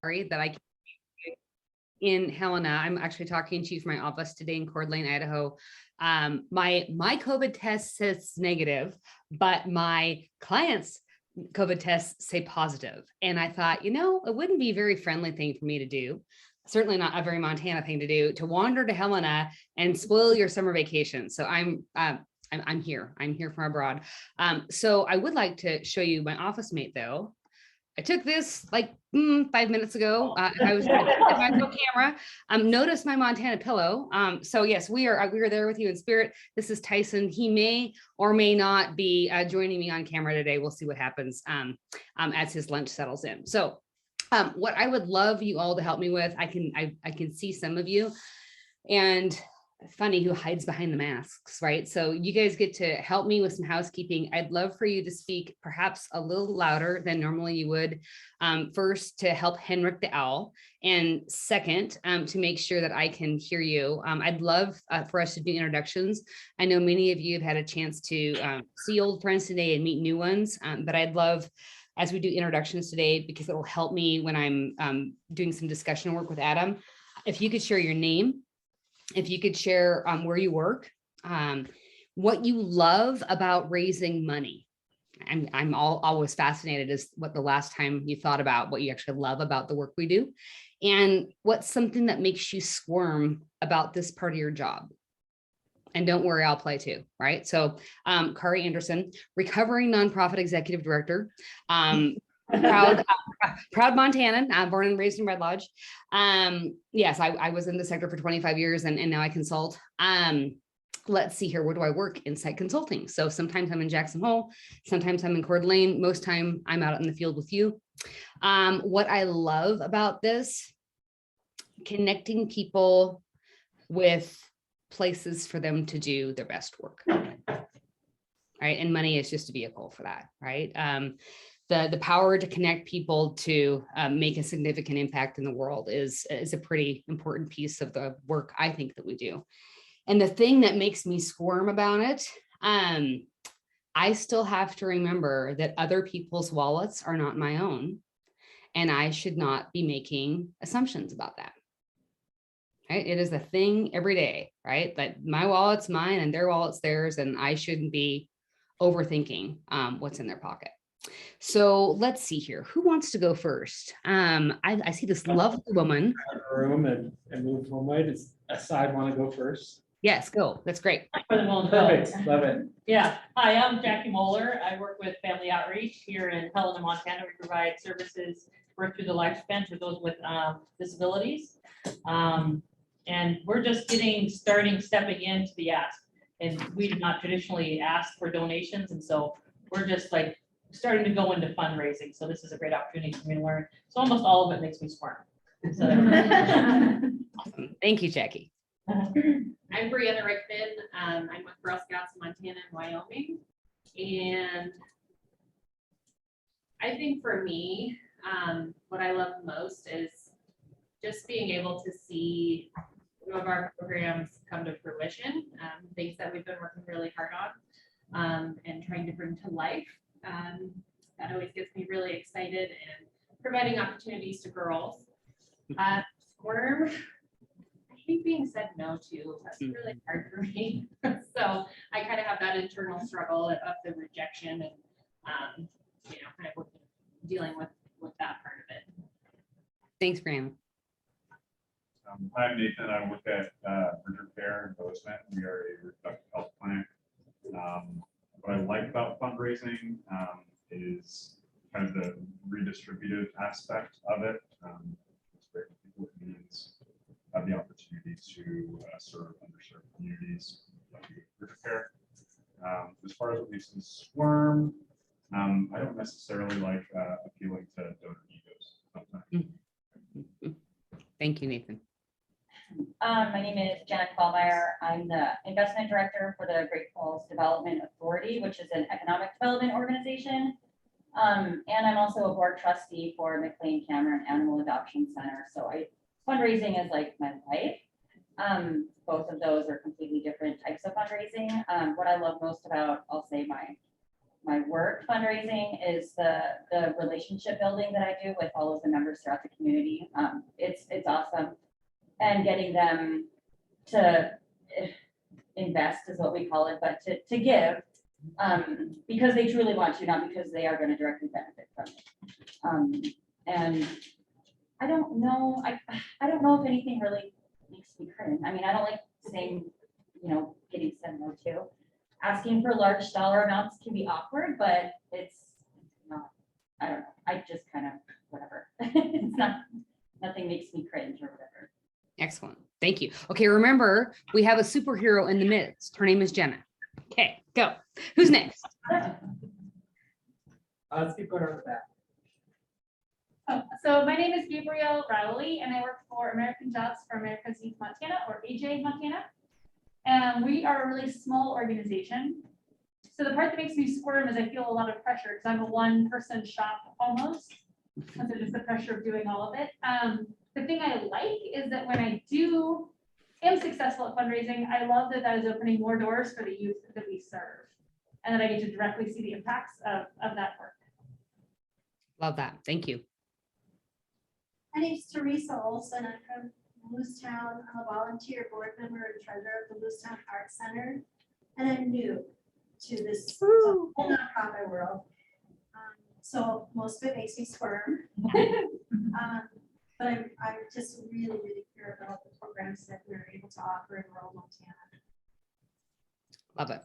Kari that I can in Helena. I'm actually talking to you from my office today in Coeur d'Alene, Idaho. My COVID test says negative, but my clients' COVID tests say positive. And I thought, you know, it wouldn't be a very friendly thing for me to do. Certainly not a very Montana thing to do, to wander to Helena and spoil your summer vacation. So I'm here. I'm here from abroad. So I would like to show you my office mate, though. I took this like 5 minutes ago. I was at my camera. Notice my Montana pillow. So yes, we are there with you in spirit. This is Tyson. He may or may not be joining me on camera today. We'll see what happens as his lunch settles in. So what I would love you all to help me with, I can see some of you, and funny who hides behind the masks, right? So you guys get to help me with some housekeeping. I'd love for you to speak perhaps a little louder than normally you would. First, to help Henrik the owl, and second, to make sure that I can hear you. I'd love for us to do introductions. I know many of you have had a chance to see old friends today and meet new ones, but I'd love, as we do introductions today, because it will help me when I'm doing some discussion work with Adam, if you could share your name, if you could share where you work, what you love about raising money. I'm always fascinated as what the last time you thought about what you actually love about the work we do, and what's something that makes you squirm about this part of your job. And don't worry, I'll play too, right? So Kari Anderson, recovering nonprofit executive director, proud Montanan, born and raised in Red Lodge. Yes, I was in the sector for 25 years and now I consult. Let's see here, where do I work? Incite Consulting. So sometimes I'm in Jackson Hole, sometimes I'm in Coeur d'Alene, most time I'm out in the field with you. What I love about this, connecting people with places for them to do their best work, right? And money is just a vehicle for that, right? The power to connect people to make a significant impact in the world is a pretty important piece of the work I think that we do. And the thing that makes me squirm about it, I still have to remember that other people's wallets are not my own, and I should not be making assumptions about that. Right? It is a thing every day, right? That my wallet's mine and their wallet's theirs, and I shouldn't be overthinking what's in their pocket. So let's see here. Who wants to go first? I see this lovely woman. Room and move one way. Does a side want to go first? Yes, go. That's great. Perfect. Love it. Yeah. Hi, I'm Jackie Moeller. I work with Family Outreach here in Helena, Montana. We provide services work through the lifespan for those with disabilities. And we're just stepping into the ask. And we do not traditionally ask for donations. And so we're just like starting to go into fundraising. So this is a great opportunity for me to learn. So almost all of it makes me squirm. So. Awesome. Thank you, Jackie. I'm Brianna Rickman. I'm with Girl Scouts in Montana and Wyoming. And I think for me, what I love most is just being able to see some of our programs come to fruition, things that we've been working really hard on and trying to bring to life. That always gets me really excited, and providing opportunities to girls. Squirm, I hate being said no to. That's really hard for me. So I kind of have that internal struggle of the rejection and kind of dealing with that part of it. Thanks, Graham. I'm Nathan. I work at Urgent Care in Bozeman. We are a reproductive health clinic. What I like about fundraising is kind of the redistributive aspect of it. It's great when people with needs have the opportunity to serve underserved communities like Urgent Care. As far as what makes me squirm, I don't necessarily like appealing to donor egos sometimes. Thank you, Nathan. My name is Janet Qualmeyer. I'm the investment director for the Great Falls Development Authority, which is an economic development organization. And I'm also a board trustee for McLean Cameron Animal Adoption Center. So fundraising is like my life. Both of those are completely different types of fundraising. What I love most about, I'll say my my work fundraising is the relationship building that I do with all of the members throughout the community. It's awesome. And getting them to invest is what we call it, but to give, because they truly want to, not because they are going to directly benefit from it. And I don't know, I don't know if anything really makes me cringe. I mean, I don't like saying, getting said no to. Asking for large dollar amounts can be awkward, but it's not, I don't know. I just kind of, whatever. It's not, nothing makes me cringe or whatever. Excellent. Thank you. Okay, remember, we have a superhero in the midst. Her name is Jenna. Okay, go. Who's next? Let's keep going on the back. So my name is Gabrielle Rowley, and I work for American Jobs for America's Youth Montana, or AJ Montana. And we are a really small organization. So the part that makes me squirm is I feel a lot of pressure because I'm a one-person shop almost. And so just the pressure of doing all of it. The thing I like is that when I am successful at fundraising, I love that is opening more doors for the youth that we serve, and that I get to directly see the impacts of that work. Love that. Thank you. My name's Teresa Olson. I'm from Lewistown. I'm a volunteer board member and treasurer of the Lewistown Arts Center. And I'm new to this whole nonprofit world. So most of it makes me squirm. But I'm just really, really curious about the programs that we're able to offer in rural Montana. Love it.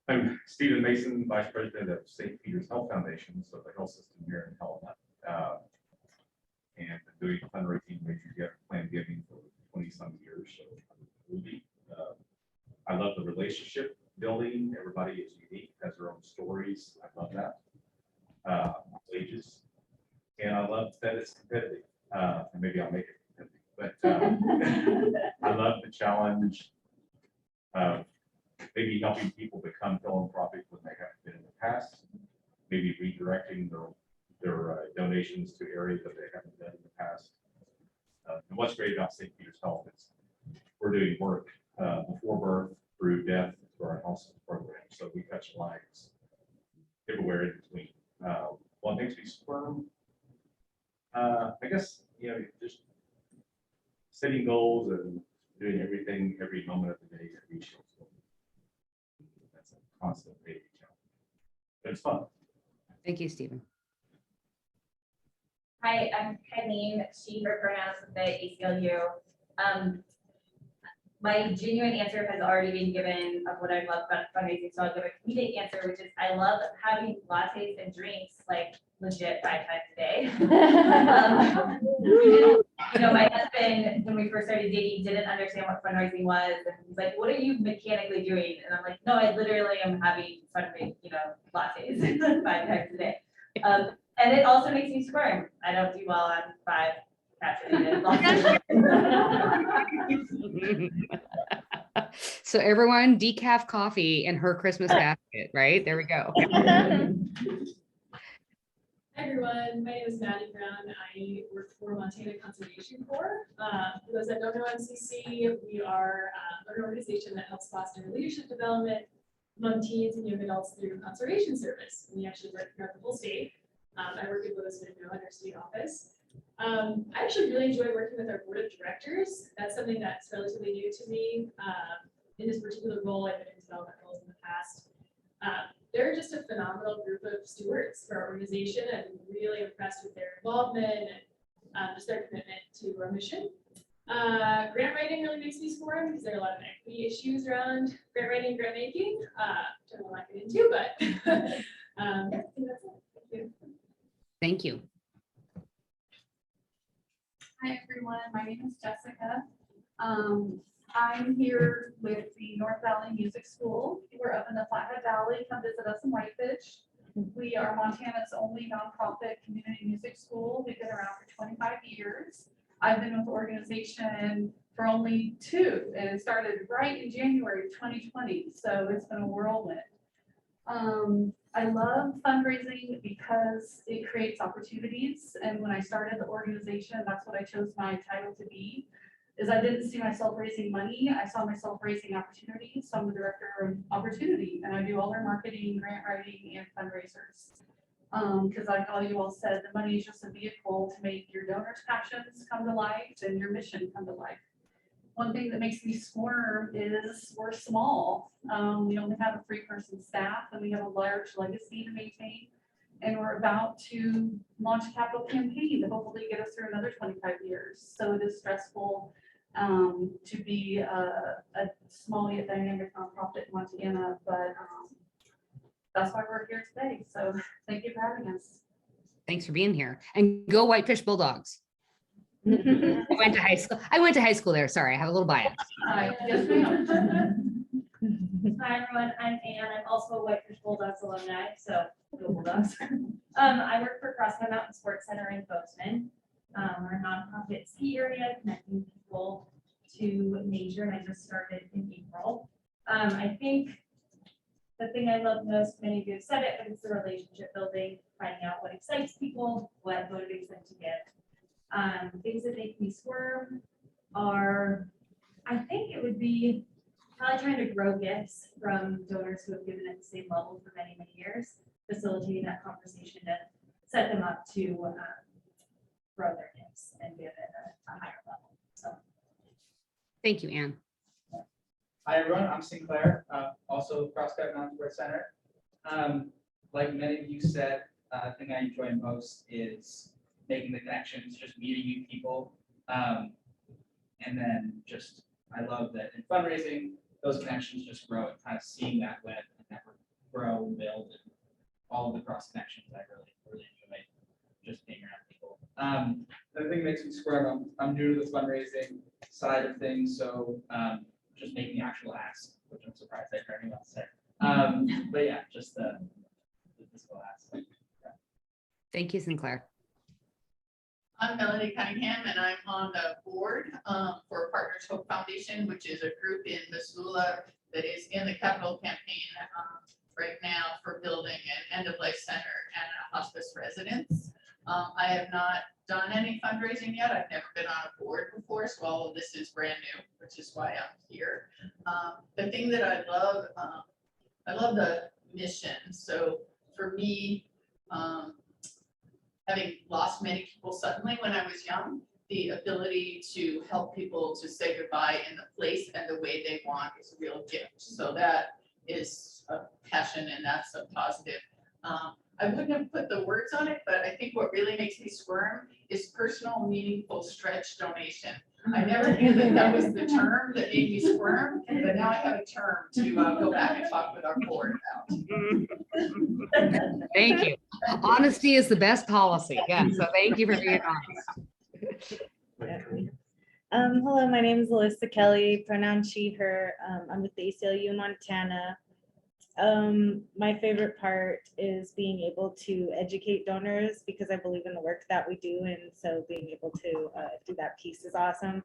I'm Stephen Mason, Vice President of St. Peter's Health Foundation, so the health system here in Helena. And been doing fundraising, major plan giving for 20-some years. So really, I love the relationship building. Everybody is unique, has their own stories. I love that. Ages. And I love that it's competitive. And maybe I'll make it competitive. But I love the challenge of maybe helping people become philanthropic when they haven't been in the past. Maybe redirecting their donations to areas that they haven't done in the past. And what's great about St. Peter's Health is we're doing work before birth through death through our hospice program. So we touch lives everywhere in between. What makes me squirm? I guess, just setting goals and doing everything every moment of the day that reach those goals. That's a constant daily challenge. But it's fun. Thank you, Stephen. Hi, I'm Kenny, she, her pronouns with the ACLU. My genuine answer has already been given of what I love about fundraising, so I'll give a comedic answer, which is I love having lattes and drinks like legit 5 times a day. My husband, when we first started dating, didn't understand what fundraising was, and he's like, "What are you mechanically doing?" And I'm like, "No, I literally am having fundraising, lattes 5 times a day." And it also makes me squirm. I don't do well on 5 caffeinated lattes. So everyone, decaf coffee in her Christmas basket, right? There we go. Hi everyone, my name is Maddie Brown. I work for Montana Conservation Corps. For those that don't know MCC, we are an organization that helps foster leadership development among teens and young adults through conservation service. We actually work throughout the whole state. I work at Lewiston in our state office. I actually really enjoy working with our board of directors. That's something that's relatively new to me. In this particular role, I've been in development roles in the past. They're just a phenomenal group of stewards for our organization, and really impressed with their involvement and just their commitment to our mission. Grant writing really makes me squirm because there are a lot of equity issues around grant writing and grant making, which I won't get into, but yeah, I think that's it. Thank you. Thank you. Hi, everyone. My name is Jessica. I'm here with the North Valley Music School. We're up in the Flathead Valley. Come visit us in Whitefish. We are Montana's only nonprofit community music school. We've been around for 25 years. I've been with the organization for only 2, and it started right in January of 2020. So it's been a whirlwind. I love fundraising because it creates opportunities. And when I started the organization, that's what I chose my title to be, is I didn't see myself raising money. I saw myself raising opportunity. So I'm the director of opportunity and I do all their marketing, grant writing and fundraisers. Because like all you all said, the money is just a vehicle to make your donors' passions come to life and your mission come to life. One thing that makes me squirm is we're small. We only have a 3-person staff and we have a large legacy to maintain. And we're about to launch a capital campaign to hopefully get us through another 25 years. So it is stressful to be a small yet dynamic nonprofit in Montana, but that's why we're here today. So thank you for having us. Thanks for being here, and go Whitefish Bulldogs. I went to high school there. Sorry, I have a little bias. Yes, ma'am. Hi, everyone. I'm Ann. I'm also a Whitefish Bulldogs alumni, so go Bulldogs. I work for CrossFit Mountain Sports Center in Bozeman. We're a nonprofit ski area connecting people to nature, and I just started in April. I think the thing I love most, many of you have said it, but it's the relationship building, finding out what excites people, what motivates them to give. Things that make me squirm are, I think it would be probably trying to grow gifts from donors who have given at the same level for many, many years, facilitating that conversation to set them up to grow their gifts and give it a higher level. So. Thank you, Anne. Hi, everyone. I'm Sinclair, also CrossFit Mountain Sports Center. Like many of you said, the thing I enjoy most is making the connections, just meeting new people. And then just, I love that in fundraising, those connections just grow and kind of seeing that web and network grow and build and all of the cross connections. I really enjoy just being around people. The thing that makes me squirm, I'm new to the fundraising side of things, so just making the actual ask, which I'm surprised I heard anyone say. But yeah, just the physical ask. Yeah. Thank you, Sinclair. I'm Melanie Cunningham, and I'm on the board for Partners Hope Foundation, which is a group in Missoula that is in the capital campaign right now for building an end-of-life center and a hospice residence. I have not done any fundraising yet. I've never been on a board before, so all of this is brand new, which is why I'm here. The thing that I love the mission. So for me, having lost many people suddenly when I was young, the ability to help people to say goodbye in the place and the way they want is a real gift. So that is a passion, and that's a positive. I wouldn't have put the words on it, but I think what really makes me squirm is personal, meaningful stretch donation. I never knew that was the term that made me squirm, but now I have a term to go back and talk with our board about. Thank you. Honesty is the best policy. Yeah, so thank you for being honest. Hello, my name is Alyssa Kelly, pronoun she, her. I'm with the ACLU in Montana. My favorite part is being able to educate donors because I believe in the work that we do, and so being able to do that piece is awesome.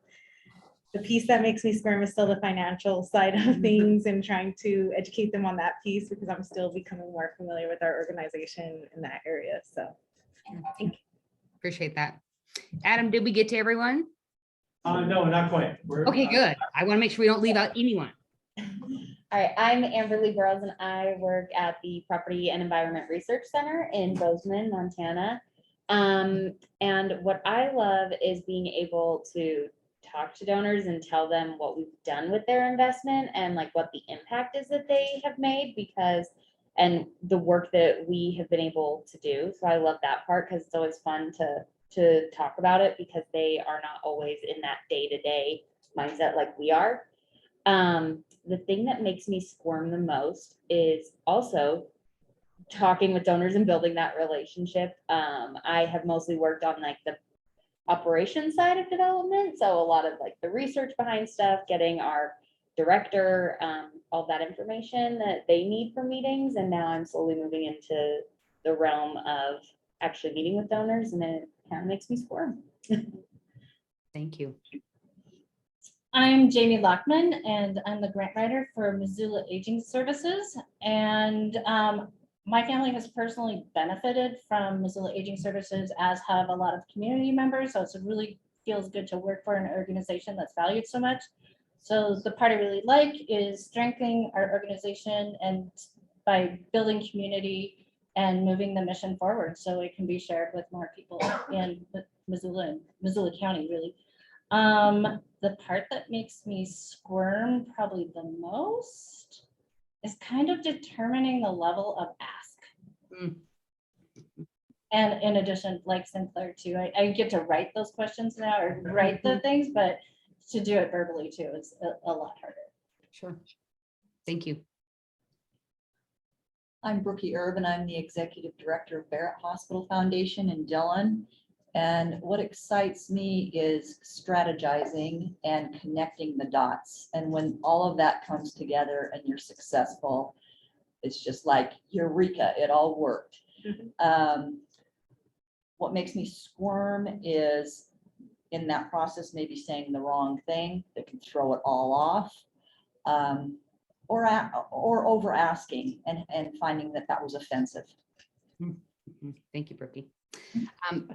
The piece that makes me squirm is still the financial side of things and trying to educate them on that piece because I'm still becoming more familiar with our organization in that area. So thank you. Appreciate that. Adam, did we get to everyone? No, not quite. Okay, good. I want to make sure we don't leave out anyone. All right, I'm Amberly Burrows and I work at the Property and Environment Research Center in Bozeman, Montana. And what I love is being able to talk to donors and tell them what we've done with their investment and like what the impact is that they have made and the work that we have been able to do. So I love that part because it's always fun to talk about it because they are not always in that day-to-day mindset like we are. The thing that makes me squirm the most is also talking with donors and building that relationship. I have mostly worked on like the operations side of development. So a lot of like the research behind stuff, getting our director, all that information that they need for meetings. And now I'm slowly moving into the realm of actually meeting with donors, and it kind of makes me squirm. Thank you. I'm Jamie Lockman, and I'm the grant writer for Missoula Aging Services. And my family has personally benefited from Missoula Aging Services, as have a lot of community members. So it's a really feels good to work for an organization that's valued so much. So the part I really like is strengthening our organization and by building community and moving the mission forward so it can be shared with more people in Missoula and Missoula County, really. The part that makes me squirm probably the most is kind of determining the level of ask. And in addition, like Sinclair too, I get to write those questions now or write the things, but to do it verbally too is a lot harder. Sure. Thank you. I'm Brookie Erb, and I'm the Executive Director of Barrett Hospital Foundation in Dillon. And what excites me is strategizing and connecting the dots. And when all of that comes together and you're successful, it's just like eureka, it all worked. What makes me squirm is in that process, maybe saying the wrong thing that can throw it all off. Or over asking and finding that that was offensive. Thank you, Brookie.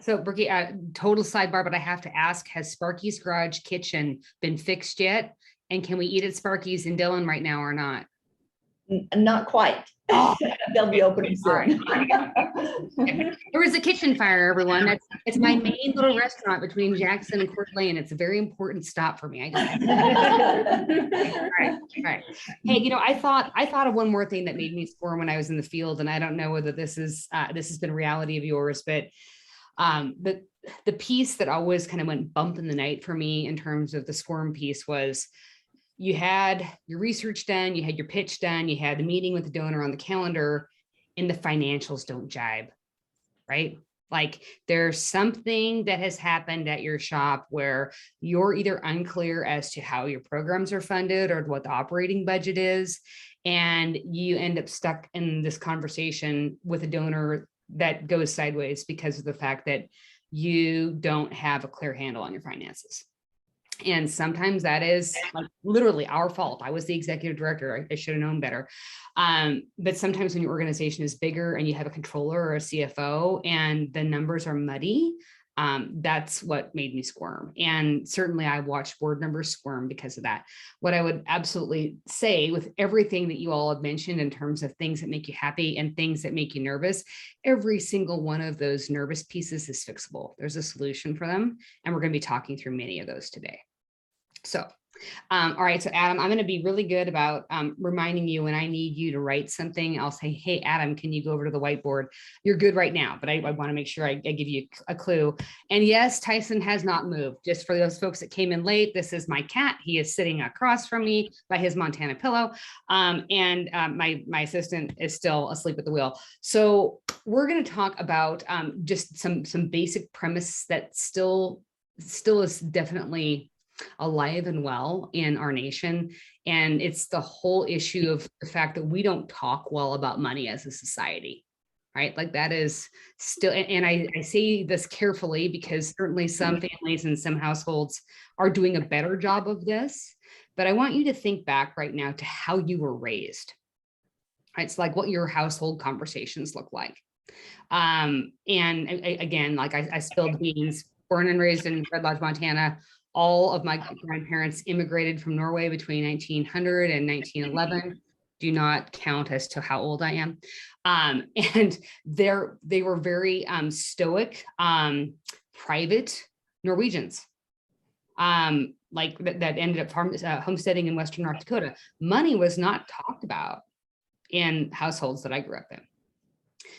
So Brookie, total sidebar, but I have to ask, has Sparky's Garage Kitchen been fixed yet? And can we eat at Sparky's in Dillon right now or not? Not quite. Oh, they'll be opening soon. There was a kitchen fire, everyone. It's my main little restaurant between Jackson and Court Lane. It's a very important stop for me. All right. Hey, you know, I thought of one more thing that made me squirm when I was in the field, and I don't know whether this has been a reality of yours, but the piece that always kind of went bump in the night for me in terms of the squirm piece was, you had your research done, you had your pitch done, you had the meeting with the donor on the calendar, and the financials don't jibe, right? Like there's something that has happened at your shop where you're either unclear as to how your programs are funded or what the operating budget is, and you end up stuck in this conversation with a donor that goes sideways because of the fact that you don't have a clear handle on your finances. And sometimes that is like literally our fault. I was the executive director. I should have known better. But sometimes when your organization is bigger and you have a controller or a CFO and the numbers are muddy, that's what made me squirm. And certainly I watched board members squirm because of that. What I would absolutely say with everything that you all have mentioned in terms of things that make you happy and things that make you nervous, every single one of those nervous pieces is fixable. There's a solution for them. And we're going to be talking through many of those today. So, all right. So Adam, I'm going to be really good about reminding you when I need you to write something. I'll say, hey, Adam, can you go over to the whiteboard? You're good right now, but I want to make sure I give you a clue. And yes, Tyson has not moved. Just for those folks that came in late, this is my cat. He is sitting across from me by his Montana pillow. And my assistant is still asleep at the wheel. So we're going to talk about just some basic premise that still is definitely alive and well in our nation. And it's the whole issue of the fact that we don't talk well about money as a society, right? Like that is still, and I say this carefully because certainly some families and some households are doing a better job of this, but I want you to think back right now to how you were raised. Right? It's like what your household conversations look like. And again, like I spilled beans, born and raised in Red Lodge, Montana. All of my grandparents immigrated from Norway between 1900 and 1911. Do not count as to how old I am. And they were very stoic, private Norwegians. Like that ended up homesteading in Western North Dakota. Money was not talked about in households that I grew up in.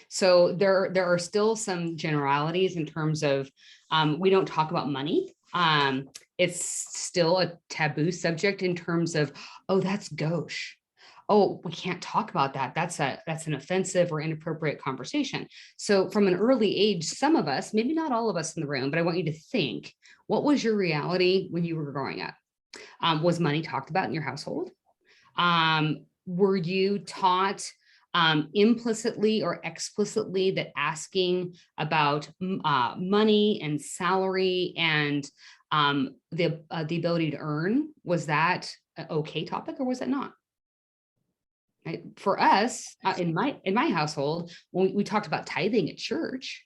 So there are still some generalities in terms of we don't talk about money. It's still a taboo subject in terms of, oh, that's gauche. Oh, we can't talk about that. That's an offensive or inappropriate conversation. So from an early age, some of us, maybe not all of us in the room, but I want you to think, what was your reality when you were growing up? Was money talked about in your household? Were you taught implicitly or explicitly that asking about money and salary and the ability to earn, was that an okay topic or was it not? Right? For us, in my household, when we talked about tithing at church,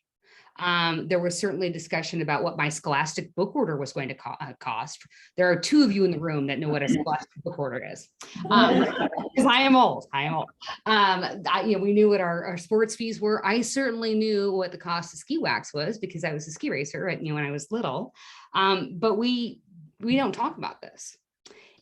There was certainly discussion about what my Scholastic book order was going to cost. There are two of you in the room that know what a Scholastic book order is. Because I am old. We knew what our sports fees were. I certainly knew what the cost of ski wax was because I was a ski racer, when I was little. But we don't talk about this.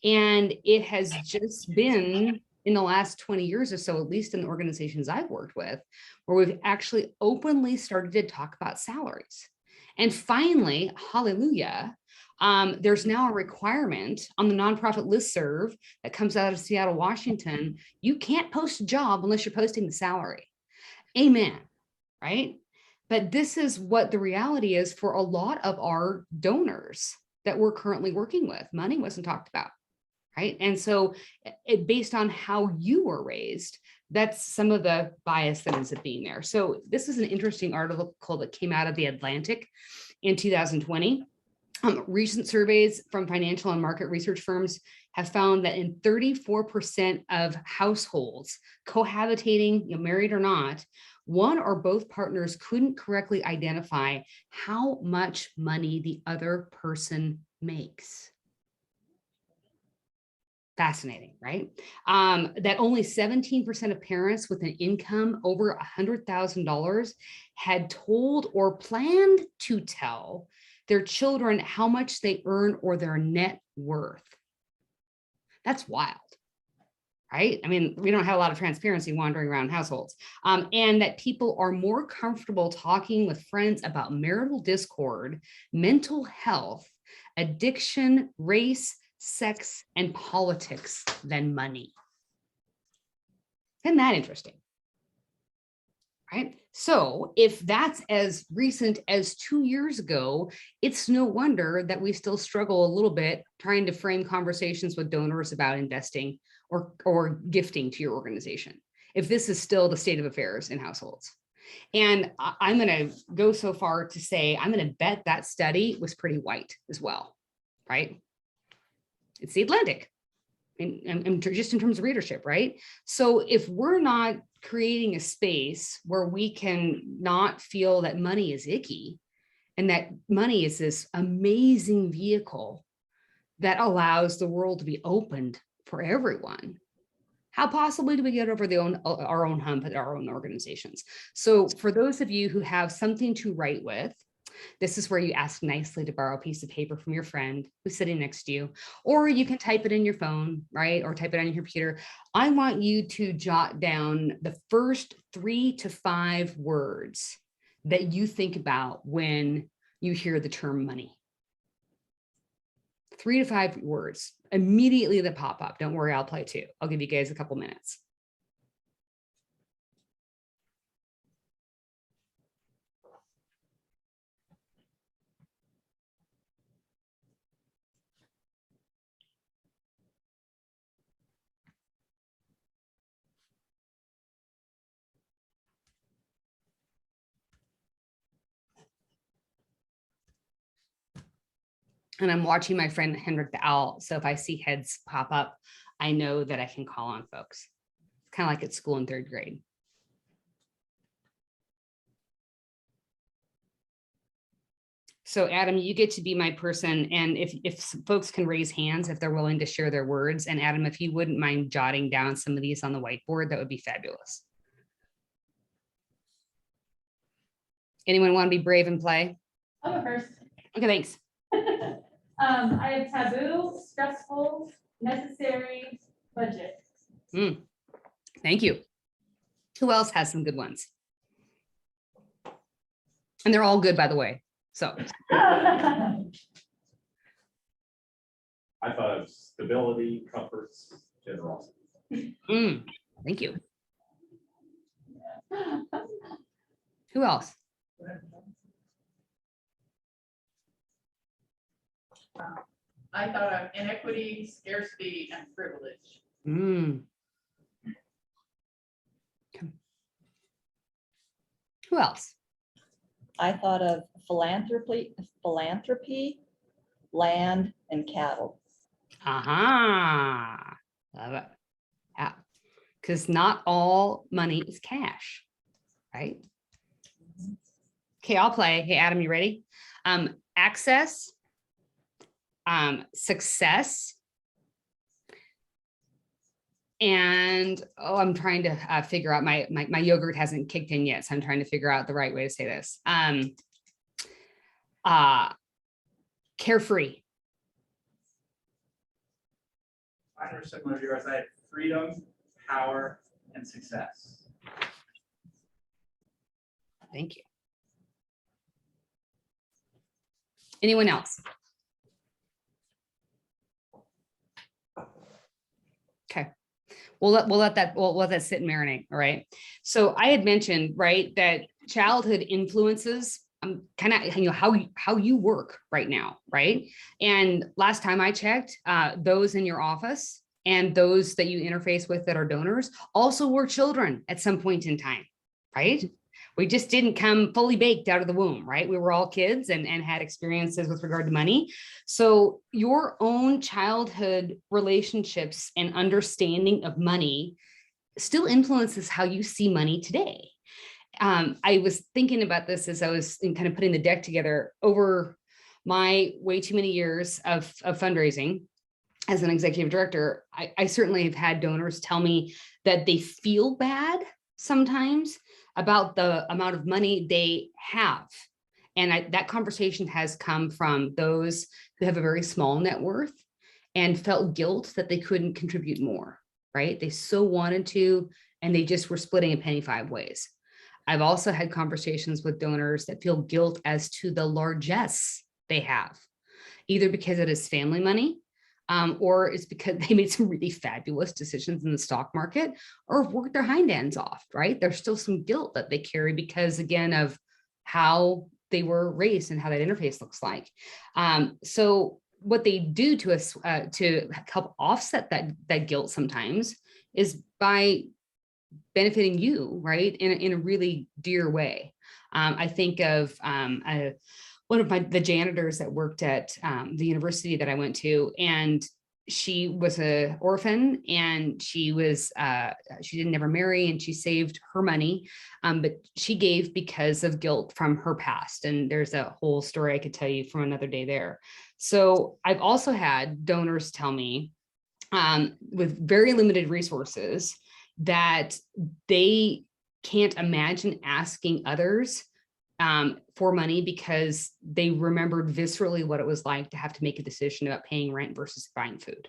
And it has just been in the last 20 years or so, at least in the organizations I've worked with, where we've actually openly started to talk about salaries. And finally, hallelujah, there's now a requirement on the nonprofit listserv that comes out of Seattle, Washington. You can't post a job unless you're posting the salary. Amen, right? But this is what the reality is for a lot of our donors that we're currently working with. Money wasn't talked about. Right. And so based on how you were raised, that's some of the bias that ends up being there. So this is an interesting article that came out of The Atlantic in 2020. Recent surveys from financial and market research firms have found that in 34% of households cohabitating, married or not, one or both partners couldn't correctly identify how much money the other person makes. Fascinating, right? That only 17% of parents with an income over $100,000 had told or planned to tell their children how much they earn or their net worth. That's wild, right? I mean, we don't have a lot of transparency wandering around households. And that people are more comfortable talking with friends about marital discord, mental health, addiction, race, sex, and politics than money. Isn't that interesting? Right? So if that's as recent as 2 years ago, it's no wonder that we still struggle a little bit trying to frame conversations with donors about investing or gifting to your organization, if this is still the state of affairs in households. And I'm going to go so far to say, I'm going to bet that study was pretty white as well, right? It's The Atlantic, and just in terms of readership, right? So if we're not creating a space where we can not feel that money is icky and that money is this amazing vehicle that allows the world to be opened for everyone, how possibly do we get over our own hump at our own organizations? So for those of you who have something to write with, this is where you ask nicely to borrow a piece of paper from your friend who's sitting next to you, or you can type it in your phone, right? Or type it on your computer. I want you to jot down the first 3 to 5 words that you think about when you hear the term money. 3 to 5 words immediately that pop up. Don't worry, I'll play too. I'll give you guys a couple minutes. And I'm watching my friend Henrik the Owl. So if I see heads pop up, I know that I can call on folks. It's kind of like at school in 3rd grade. So Adam, you get to be my person. And if folks can raise hands, if they're willing to share their words. And Adam, if you wouldn't mind jotting down some of these on the whiteboard, that would be fabulous. Anyone want to be brave and play? I'll go first. Okay, thanks. I have taboo, stressful, necessary, budget. Thank you. Who else has some good ones? And they're all good, by the way. So. I thought of stability, comforts, generosity. Thank you. Who else? I thought of inequity, scarcity, and privilege. Who else? I thought of philanthropy, land, and cattle. Aha. Love it. Yeah. Because not all money is cash, right? Okay, I'll play. Hey, Adam, you ready? Access, success, and I'm trying to figure out my yogurt hasn't kicked in yet, so I'm trying to figure out the right way to say this. Carefree. Mine are similar to yours. I had freedom, power, and success. Thank you. Anyone else? Okay. We'll let that sit and marinate. All right. So I had mentioned, right, that childhood influences kind of how you work right now, right? And last time I checked, those in your office and those that you interface with that are donors also were children at some point in time, right? We just didn't come fully baked out of the womb, right? We were all kids and had experiences with regard to money. So your own childhood relationships and understanding of money still influences how you see money today. I was thinking about this as I was kind of putting the deck together over my way too many years of fundraising as an executive director. I certainly have had donors tell me that they feel bad sometimes about the amount of money they have. And that conversation has come from those who have a very small net worth and felt guilt that they couldn't contribute more, right? They so wanted to, and they just were splitting a penny 5 ways. I've also had conversations with donors that feel guilt as to the largesse they have, either because it is family money, or it's because they made some really fabulous decisions in the stock market or worked their hind ends off, right? There's still some guilt that they carry because, again, of how they were raised and how that interface looks like. So what they do to us to help offset that guilt sometimes is by benefiting you, right, in a really dear way. I think of one of the janitors that worked at the university that I went to, and she was an orphan, and she didn't never marry, and she saved her money, but she gave because of guilt from her past. And there's a whole story I could tell you from another day there. So I've also had donors tell me with very limited resources that they can't imagine asking others for money because they remembered viscerally what it was like to have to make a decision about paying rent versus buying food.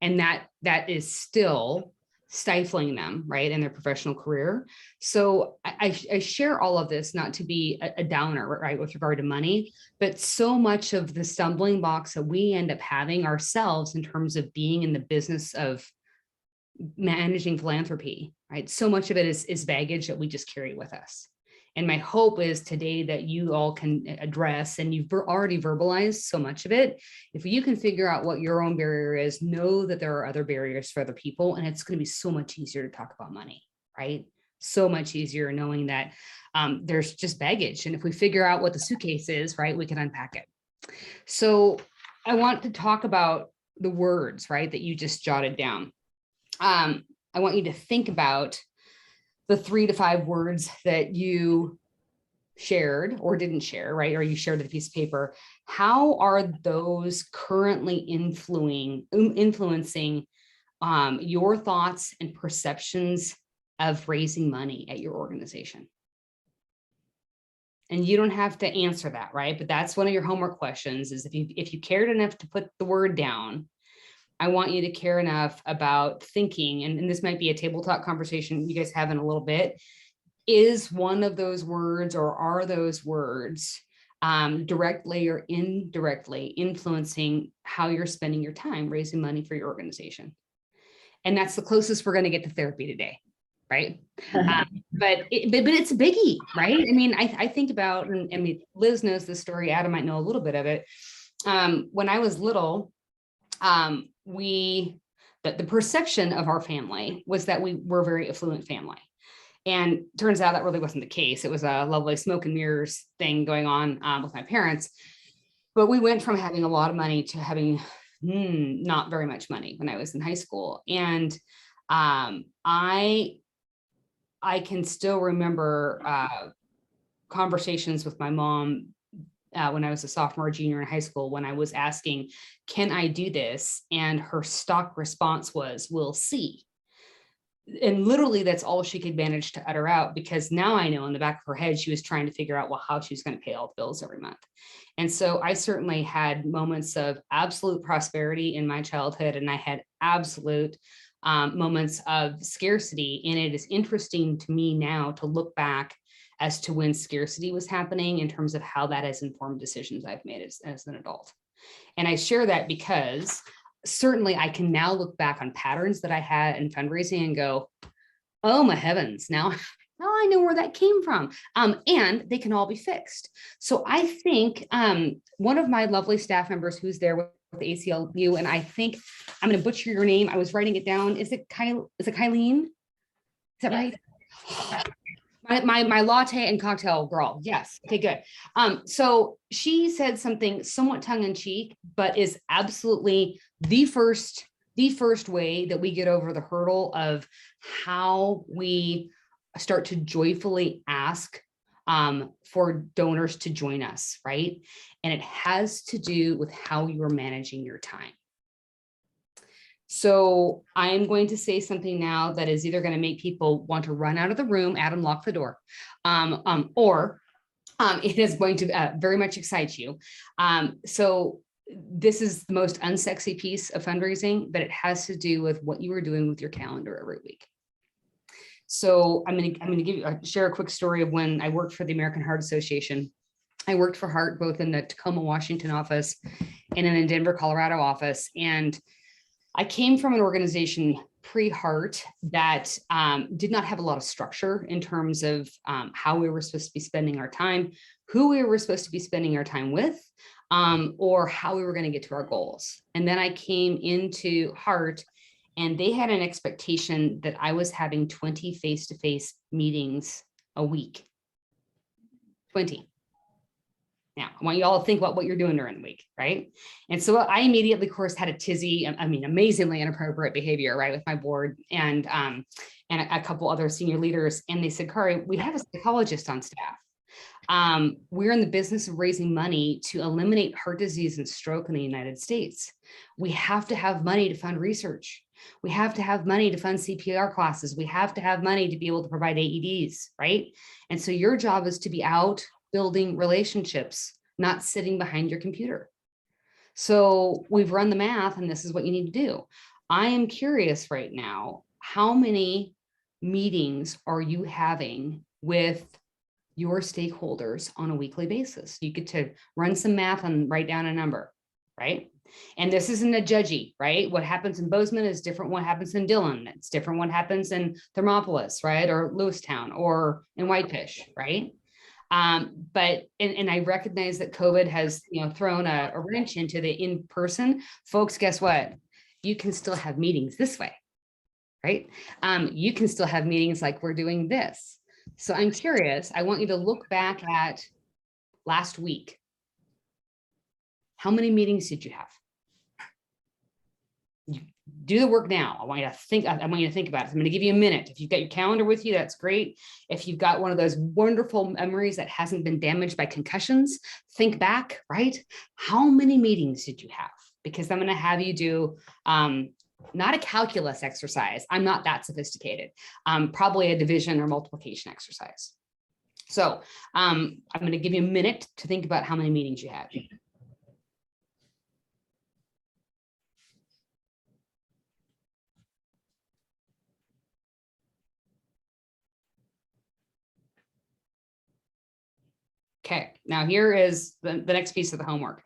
And that is still stifling them, right, in their professional career. So I share all of this not to be a downer, right, with regard to money, but so much of the stumbling blocks that we end up having ourselves in terms of being in the business of managing philanthropy, right? So much of it is baggage that we just carry with us. And my hope is today that you all can address, and you've already verbalized so much of it. If you can figure out what your own barrier is, know that there are other barriers for other people, and it's going to be so much easier to talk about money, right? So much easier knowing that there's just baggage. And if we figure out what the suitcase is, right, we can unpack it. So I want to talk about the words, right, that you just jotted down. I want you to think about the 3 to 5 words that you shared or didn't share, right? Or you shared a piece of paper. How are those currently influencing your thoughts and perceptions of raising money at your organization? And you don't have to answer that, right? But that's one of your homework questions is if you cared enough to put the word down, I want you to care enough about thinking, and this might be a table talk conversation you guys have in a little bit, is one of those words or are those words directly or indirectly influencing how you're spending your time raising money for your organization? And that's the closest we're going to get to therapy today, right? But it's a biggie, right? I mean, I think about, and I mean, Liz knows this story, Adam might know a little bit of it. When I was little, the perception of our family was that we were a very affluent family. And turns out that really wasn't the case. It was a lovely smoke and mirrors thing going on with my parents. But we went from having a lot of money to having not very much money when I was in high school. And I can still remember conversations with my mom when I was a sophomore, junior in high school, when I was asking, can I do this? And her stock response was, we'll see. And literally that's all she could manage to utter out, because now I know in the back of her head, she was trying to figure out, well, how she was going to pay all the bills every month. And so I certainly had moments of absolute prosperity in my childhood, and I had absolute moments of scarcity. And it is interesting to me now to look back as to when scarcity was happening in terms of how that has informed decisions I've made as an adult. And I share that because certainly I can now look back on patterns that I had in fundraising and go, oh my heavens, now I know where that came from. And they can all be fixed. So I think one of my lovely staff members who's there with the ACLU, and I think I'm going to butcher your name. I was writing it down. Is it Kylene? Is that right? My latte and cocktail girl. Yes. Okay, good. So she said something somewhat tongue in cheek, but is absolutely the first way that we get over the hurdle of how we start to joyfully ask for donors to join us, right? And it has to do with how you are managing your time. So I'm going to say something now that is either going to make people want to run out of the room, Adam, lock the door, or it is going to very much excite you. So this is the most unsexy piece of fundraising, but it has to do with what you are doing with your calendar every week. So I'm going to share a quick story of when I worked for the American Heart Association. I worked for Heart both in the Tacoma, Washington office and in the Denver, Colorado office. And I came from an organization pre-Heart that did not have a lot of structure in terms of how we were supposed to be spending our time, who we were supposed to be spending our time with, or how we were going to get to our goals. And then I came into Heart, and they had an expectation that I was having 20 face-to-face meetings a week. 20. Now, I want you all to think about what you're doing during the week, right? And so I immediately, of course, had a tizzy, amazingly inappropriate behavior, right, with my board and a couple other senior leaders. And they said, Kari, we have a psychologist on staff. We're in the business of raising money to eliminate heart disease and stroke in the United States. We have to have money to fund research. We have to have money to fund CPR classes. We have to have money to be able to provide AEDs, right? And so your job is to be out building relationships, not sitting behind your computer. So we've run the math, and this is what you need to do. I am curious right now, how many meetings are you having with your stakeholders on a weekly basis? You get to run some math and write down a number, right? And this isn't a judgy, right? What happens in Bozeman is different what happens in Dillon. It's different what happens in Thermopolis, right? Or Lewistown or in Whitefish, right? But I recognize that COVID has, thrown a wrench into the in-person. Folks, guess what? You can still have meetings this way, right? You can still have meetings like we're doing this. So I'm curious, I want you to look back at last week. How many meetings did you have? Do the work now. I want you to think about it. I'm going to give you a minute. If you've got your calendar with you, that's great. If you've got one of those wonderful memories that hasn't been damaged by concussions, think back, right? How many meetings did you have? Because I'm going to have you do not a calculus exercise. I'm not that sophisticated. Probably a division or multiplication exercise. So I'm going to give you a minute to think about how many meetings you had. Okay, now here is the next piece of the homework.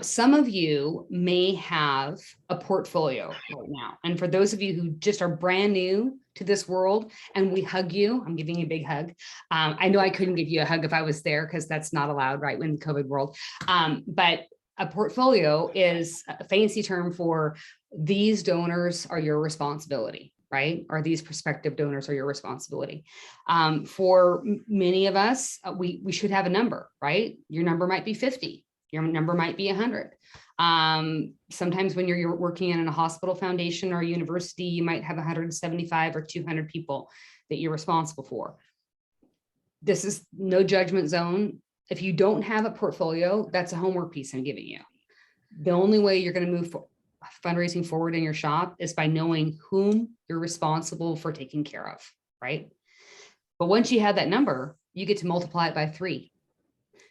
Some of you may have a portfolio right now. And for those of you who just are brand new to this world, and we hug you, I'm giving you a big hug. I know I couldn't give you a hug if I was there because that's not allowed, right, in the COVID world. But a portfolio is a fancy term for these donors are your responsibility, right? Or these prospective donors are your responsibility. For many of us, we should have a number, right? Your number might be 50. Your number might be 100. Sometimes when you're working in a hospital foundation or a university, you might have 175 or 200 people that you're responsible for. this is no judgment zone. If you don't have a portfolio, that's a homework piece I'm giving you. The only way you're going to move fundraising forward in your shop is by knowing whom you're responsible for taking care of, right? But once you have that number, you get to multiply it by 3.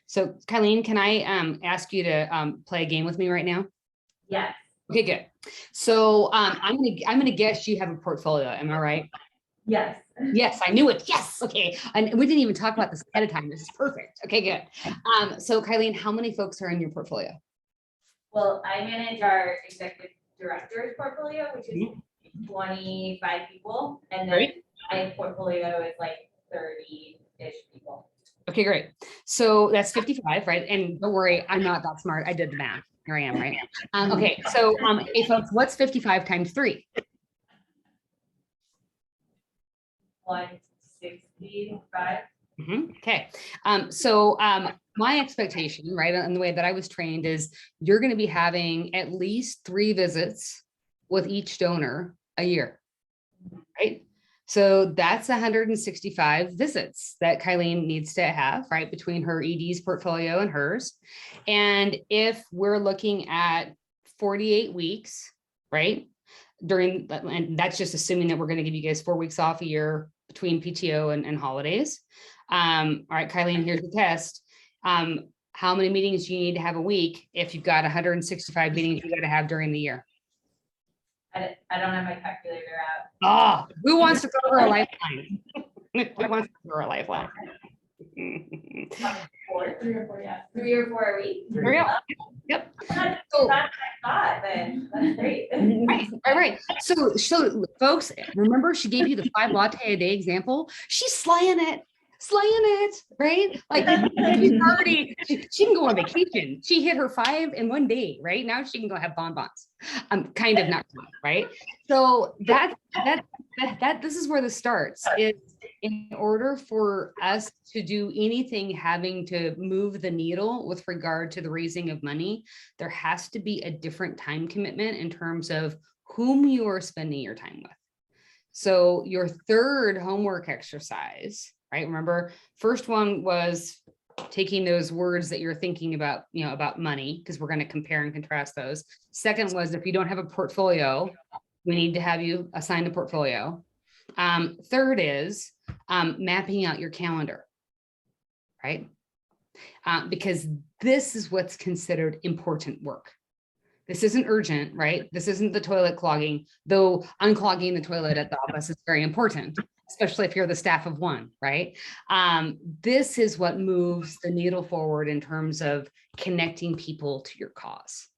So Kylene, can I ask you to play a game with me right now? Yes. Okay, good. So I'm gonna guess you have a portfolio. Am I right? Yes. Yes, I knew it. Yes. Okay. And we didn't even talk about this ahead of time. This is perfect. Okay, good. So Kylene, how many folks are in your portfolio? Well, I manage our executive director's portfolio, which is 25 people, and then Great. my portfolio is like 30-ish people. Okay, great. So that's 55, right? And don't worry, I'm not that smart. I did the math. Here I am, right? Okay, so hey folks, what's 55 times 3? 165. Okay. So my expectation, right, and the way that I was trained is you're going to be having at least 3 visits with each donor a year, right? So that's 165 visits that Kylene needs to have, right, between her ED's portfolio and hers. And if we're looking at 48 weeks, right, and that's just assuming that we're going to give you guys 4 weeks off a year between PTO and holidays. All right, Kylene, here's the test. How many meetings do you need to have a week if you've got 165 meetings you got to have during the year? I don't have my calculator out. Oh, who wants to go over a lifeline? Who wants to go over a lifeline? 4, 3 or 4, yeah. 3 or 4 a week. There we go. Yep. That's So, what I thought, then. That's great. right. So folks, remember she gave you the 5 latte a day example? She's slaying it, right? Like she's already, she can go on vacation. She hit her 5 in 1 day, right? Now she can go have bonbons. Kind of not, right? So this is where this starts. Is in order for us to do anything having to move the needle with regard to the raising of money, there has to be a different time commitment in terms of whom you are spending your time with. So your third homework exercise, right? Remember, first one was taking those words that you're thinking about, about money, because we're going to compare and contrast those. Second was, if you don't have a portfolio, we need to have you assign a portfolio. Third is mapping out your calendar, right? Because this is what's considered important work. This isn't urgent, right? This isn't the toilet clogging, though unclogging the toilet at the office is very important, especially if you're the staff of one, right? This is what moves the needle forward in terms of connecting people to your cause.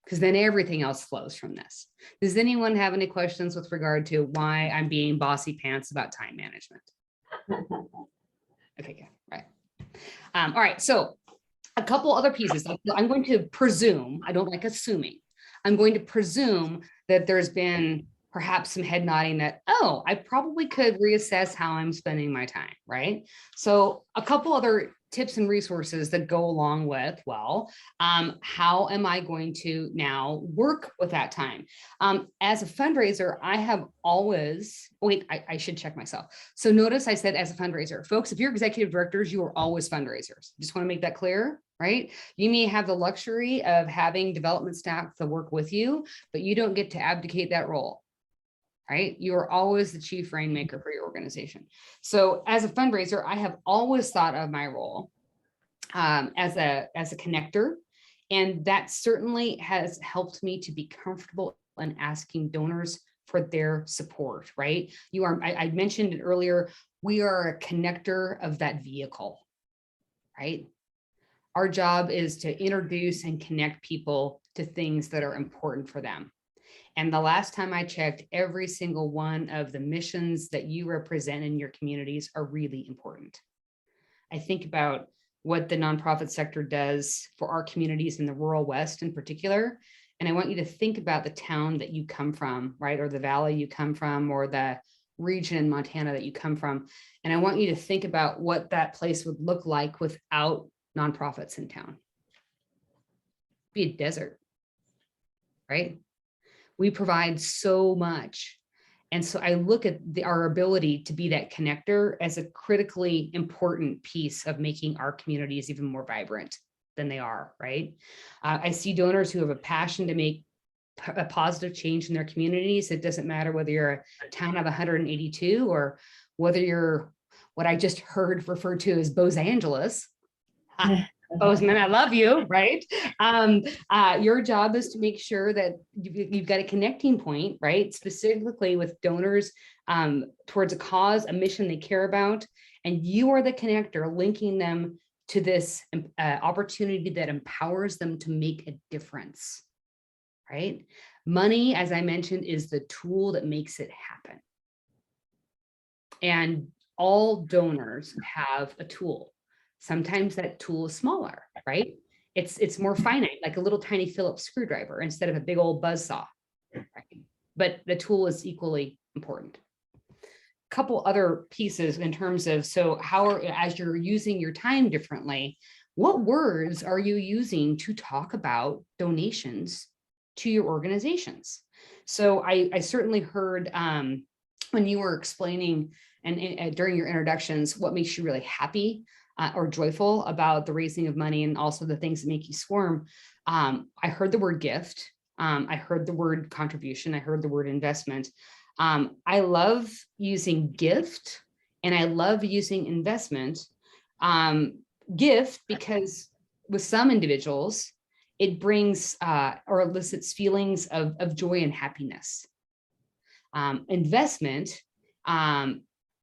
Because then everything else flows from this. Does anyone have any questions with regard to why I'm being bossy pants about time management? Okay, good, right. All right, so a couple other pieces. I'm going to presume, I don't like assuming, I'm going to presume that there's been perhaps some head nodding that, oh, I probably could reassess how I'm spending my time, right? So a couple other tips and resources that go along with, well, how am I going to now work with that time? As a fundraiser, I have always, wait, I should check myself. So notice I said as a fundraiser, folks, if you're executive directors, you are always fundraisers. Just want to make that clear, right? You may have the luxury of having development staff to work with you, but you don't get to abdicate that role. Right? You are always the chief rainmaker for your organization. So as a fundraiser, I have always thought of my role as a connector. And that certainly has helped me to be comfortable in asking donors for their support, right? I mentioned it earlier, we are a connector of that vehicle, right? Our job is to introduce and connect people to things that are important for them. And the last time I checked, every single one of the missions that you represent in your communities are really important. I think about what the nonprofit sector does for our communities in the rural West in particular. And I want you to think about the town that you come from, right? Or the valley you come from, or the region in Montana that you come from. And I want you to think about what that place would look like without nonprofits in town. It'd be a desert, right? We provide so much. And so I look at our ability to be that connector as a critically important piece of making our communities even more vibrant than they are, right? I see donors who have a passion to make a positive change in their communities. It doesn't matter whether you're a town of 182 or whether you're what I just heard referred to as Los Angeles. Bozeman, I love you, right? Your job is to make sure that you've got a connecting point, right? Specifically with donors towards a cause, a mission they care about, and you are the connector linking them to this opportunity that empowers them to make a difference, right? Money, as I mentioned, is the tool that makes it happen. And all donors have a tool. Sometimes that tool is smaller, right? It's more finite, like a little tiny Phillips screwdriver instead of a big old buzzsaw, right? But the tool is equally important. Couple other pieces in terms of, so as you're using your time differently, what words are you using to talk about donations to your organizations? So I certainly heard when you were explaining and during your introductions, what makes you really happy or joyful about the raising of money and also the things that make you squirm. I heard the word gift. I heard the word contribution. I heard the word investment. I love using gift and I love using investment. Gift, because with some individuals, it brings or elicits feelings of joy and happiness. Investment,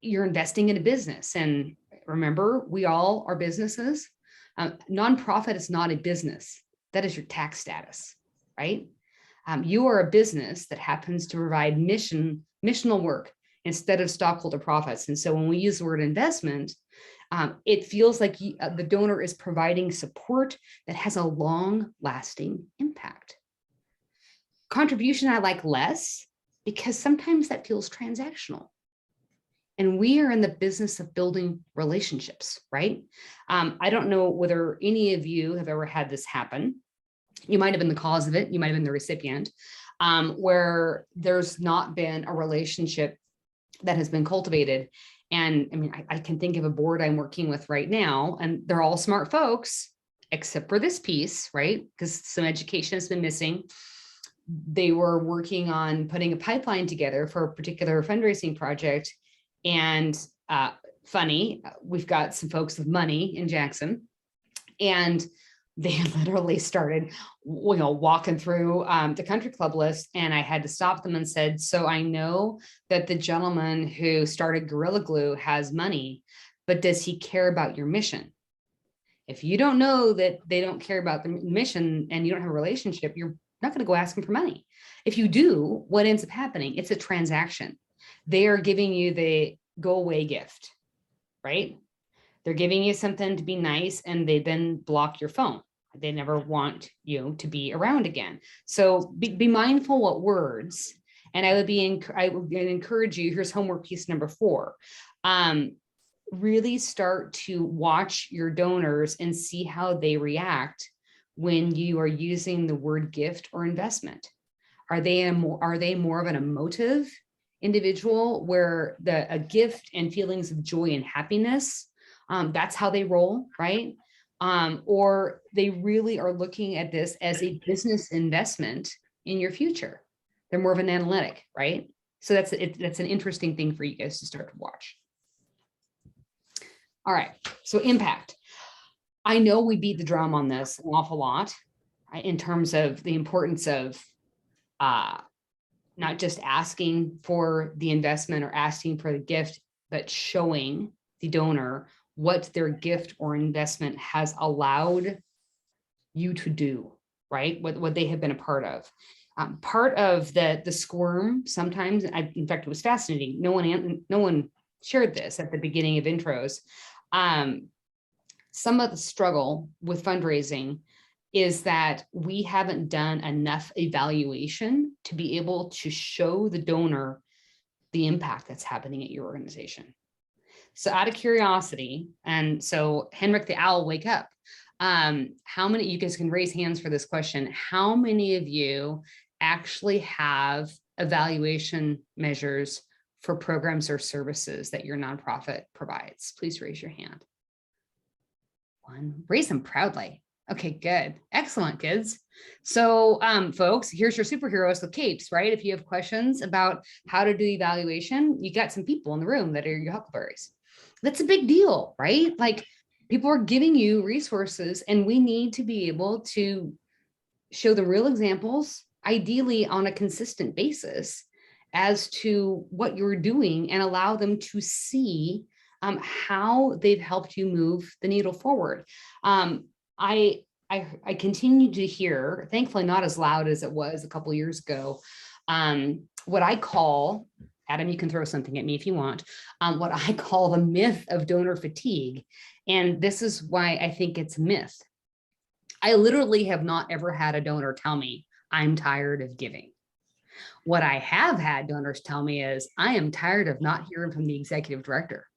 you're investing in a business. And remember, we all are businesses. Nonprofit is not a business. That is your tax status, right? You are a business that happens to provide missional work instead of stockholder profits. And so when we use the word investment, it feels like the donor is providing support that has a long-lasting impact. Contribution I like less because sometimes that feels transactional. And we are in the business of building relationships, right? I don't know whether any of you have ever had this happen. You might have been the cause of it. You might have been the recipient, where there's not been a relationship that has been cultivated. And I mean, I can think of a board I'm working with right now, and they're all smart folks, except for this piece, right? Because some education has been missing. They were working on putting a pipeline together for a particular fundraising project. And funny, we've got some folks with money in Jackson, and they literally started, walking through the country club list, and I had to stop them and said, so I know that the gentleman who started Gorilla Glue has money, but does he care about your mission? If you don't know that they don't care about the mission and you don't have a relationship, you're not going to go ask them for money. If you do, what ends up happening? It's a transaction. They are giving you the go away gift, right? They're giving you something to be nice, and they then block your phone. They never want you to be around again. So be mindful what words, and I would encourage you, here's homework piece number 4. Really start to watch your donors and see how they react when you are using the word gift or investment. Are they more of an emotive individual where a gift and feelings of joy and happiness, that's how they roll, right? Or they really are looking at this as a business investment in your future. They're more of an analytic, right? So that's an interesting thing for you guys to start to watch. All right, so impact. I know we beat the drum on this an awful lot in terms of the importance of not just asking for the investment or asking for the gift, but showing the donor what their gift or investment has allowed you to do, right? What they have been a part of. Part of the squirm sometimes, in fact, it was fascinating. No one shared this at the beginning of intros. Some of the struggle with fundraising is that we haven't done enough evaluation to be able to show the donor the impact that's happening at your organization. So out of curiosity, and so Henrik the Owl, wake up. How many, you guys can raise hands for this question. How many of you actually have evaluation measures for programs or services that your nonprofit provides? Please raise your hand. One, raise them proudly. Okay, good. Excellent, kids. So folks, here's your superheroes with capes, right? If you have questions about how to do evaluation, you got some people in the room that are your huckleberries. That's a big deal, right? Like people are giving you resources and we need to be able to show the real examples, ideally on a consistent basis as to what you're doing and allow them to see how they've helped you move the needle forward. I continue to hear, thankfully not as loud as it was a couple years ago, what I call, Adam, you can throw something at me if you want, what I call the myth of donor fatigue. And this is why I think it's a myth. I literally have not ever had a donor tell me, I'm tired of giving. What I have had donors tell me is, I am tired of not hearing from the executive director.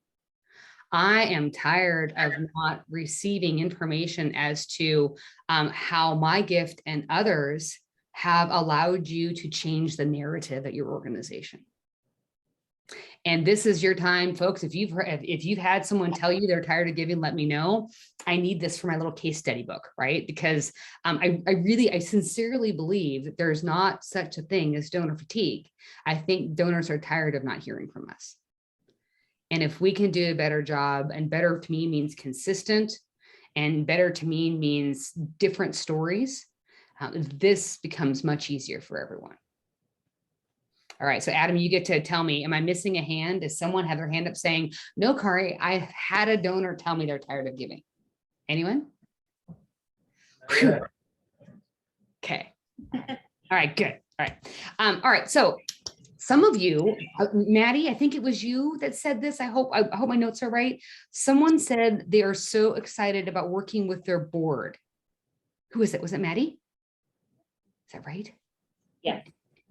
I am tired of not receiving information as to how my gift and others have allowed you to change the narrative at your organization. And this is your time, folks. If you've had someone tell you they're tired of giving, let me know. I need this for my little case study book, right? Because I sincerely believe that there's not such a thing as donor fatigue. I think donors are tired of not hearing from us. And if we can do a better job, and better to me means consistent, and better to me means different stories, this becomes much easier for everyone. All right, so Adam, you get to tell me, am I missing a hand? Does someone have their hand up saying, no, Kari, I had a donor tell me they're tired of giving? Anyone? Okay. All right, good. All right. All right, so some of you, Maddie, I think it was you that said this. I hope my notes are right. Someone said they are so excited about working with their board. Who is it? Was it Maddie? Is that right? Yeah.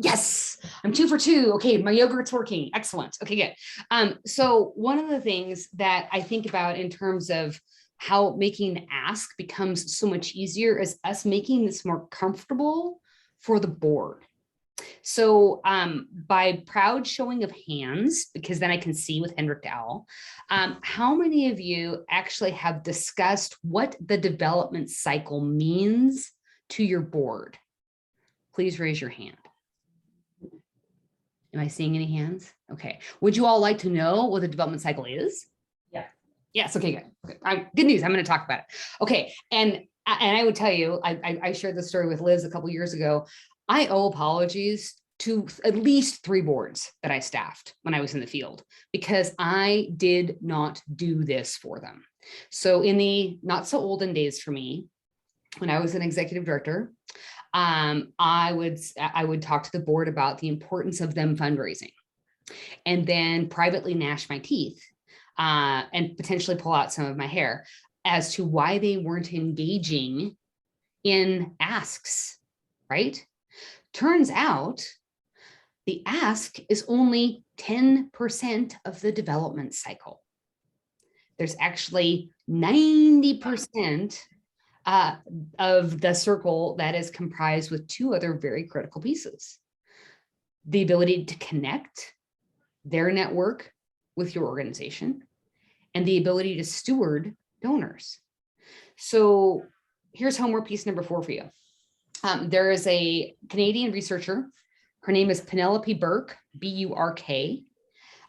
Yes, I'm 2 for 2. Okay, my yogurt's working. Excellent. Okay, good. So one of the things that I think about in terms of how making the ask becomes so much easier is us making this more comfortable for the board. So by proud showing of hands, because then I can see with Hendrik Dowell, how many of you actually have discussed what the development cycle means to your board? Please raise your hand. Am I seeing any hands? Okay. Would you all like to know what the development cycle is? Yeah. Yes. Okay, good. Okay. Good news. I'm going to talk about it. Okay. And I would tell you, I shared this story with Liz a couple years ago. I owe apologies to at least 3 boards that I staffed when I was in the field, because I did not do this for them. So in the not so olden days for me, when I was an executive director, I would talk to the board about the importance of them fundraising, and then privately gnash my teeth and potentially pull out some of my hair as to why they weren't engaging in asks, right? Turns out the ask is only 10% of the development cycle. There's actually 90% of the circle that is comprised with 2 other very critical pieces: the ability to connect their network with your organization, and the ability to steward donors. So here's homework piece number 4 for you. There is a Canadian researcher. Her name is Penelope Burke, B-U-R-K.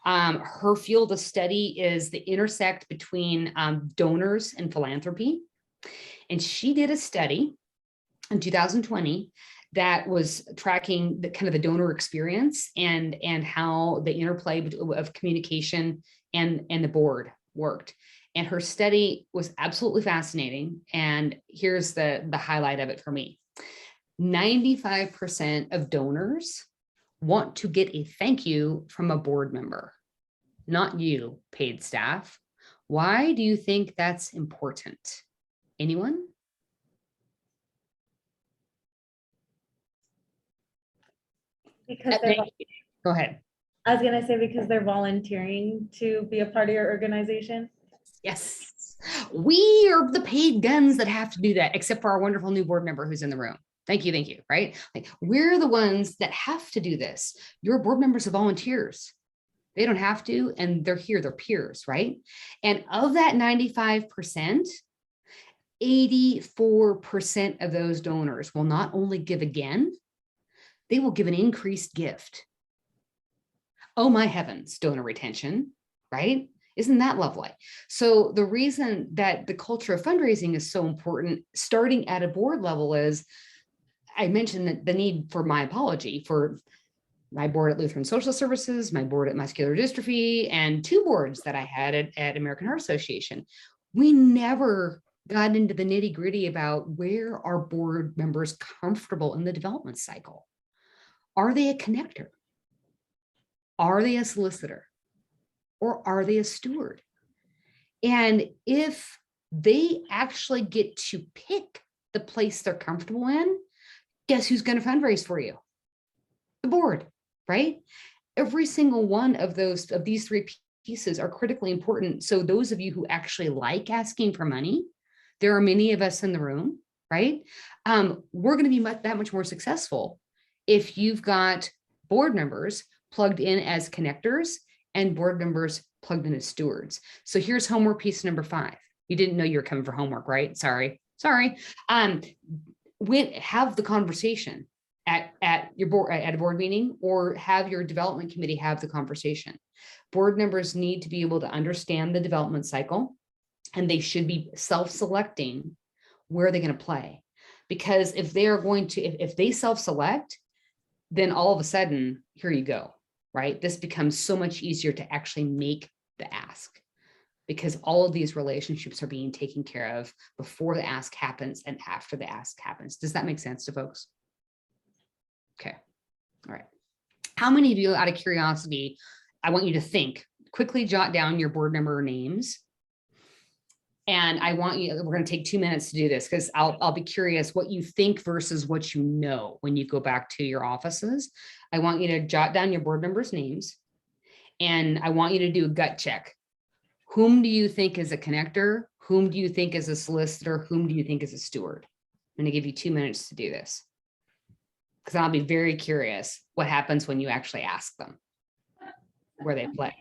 Her field of study is the intersect between donors and philanthropy. And she did a study in 2020 that was tracking the kind of the donor experience and how the interplay of communication and the board worked. And her study was absolutely fascinating. And here's the highlight of it for me. 95% of donors want to get a thank you from a board member, not you, paid staff. Why do you think that's important? Anyone? Because they're, Go ahead. I was gonna say because they're volunteering to be a part of your organization. Yes, we are the paid guns that have to do that, except for our wonderful new board member who's in the room. Thank you, right? Like, we're the ones that have to do this. Your board members are volunteers. They don't have to, and they're here, they're peers, right? And of that 95%, 84% of those donors will not only give again, they will give an increased gift. Oh my heavens, donor retention, right? Isn't that lovely? So the reason that the culture of fundraising is so important, starting at a board level, is I mentioned that the need for my apology for my board at Lutheran Social Services, my board at Muscular Dystrophy, and 2 boards that I had at American Heart Association. We never got into the nitty gritty about where are board members comfortable in the development cycle. Are they a connector? Are they a solicitor? Or are they a steward? And if they actually get to pick the place they're comfortable in, guess who's going to fundraise for you? The board, right? Every single one of these 3 pieces are critically important. So those of you who actually like asking for money, there are many of us in the room, right? We're going to be that much more successful if you've got board members plugged in as connectors and board members plugged in as stewards. So here's homework piece number 5. You didn't know you were coming for homework, right? Sorry. Have the conversation at your board, at a board meeting, or have your development committee have the conversation. Board members need to be able to understand the development cycle, and they should be self-selecting where they're going to play. Because if they are going to, if they self-select, then all of a sudden, here you go, right? This becomes so much easier to actually make the ask, because all of these relationships are being taken care of before the ask happens and after the ask happens. Does that make sense to folks? Okay, all right. How many of you, out of curiosity, I want you to think, quickly jot down your board member names. And I want you, we're going to take 2 minutes to do this, because I'll be curious what you think versus what you know when you go back to your offices. I want you to jot down your board members' names, and I want you to do a gut check. Whom do you think is a connector? Whom do you think is a solicitor? Whom do you think is a steward? I'm going to give you 2 minutes to do this, because I'll be very curious what happens when you actually ask them where they play.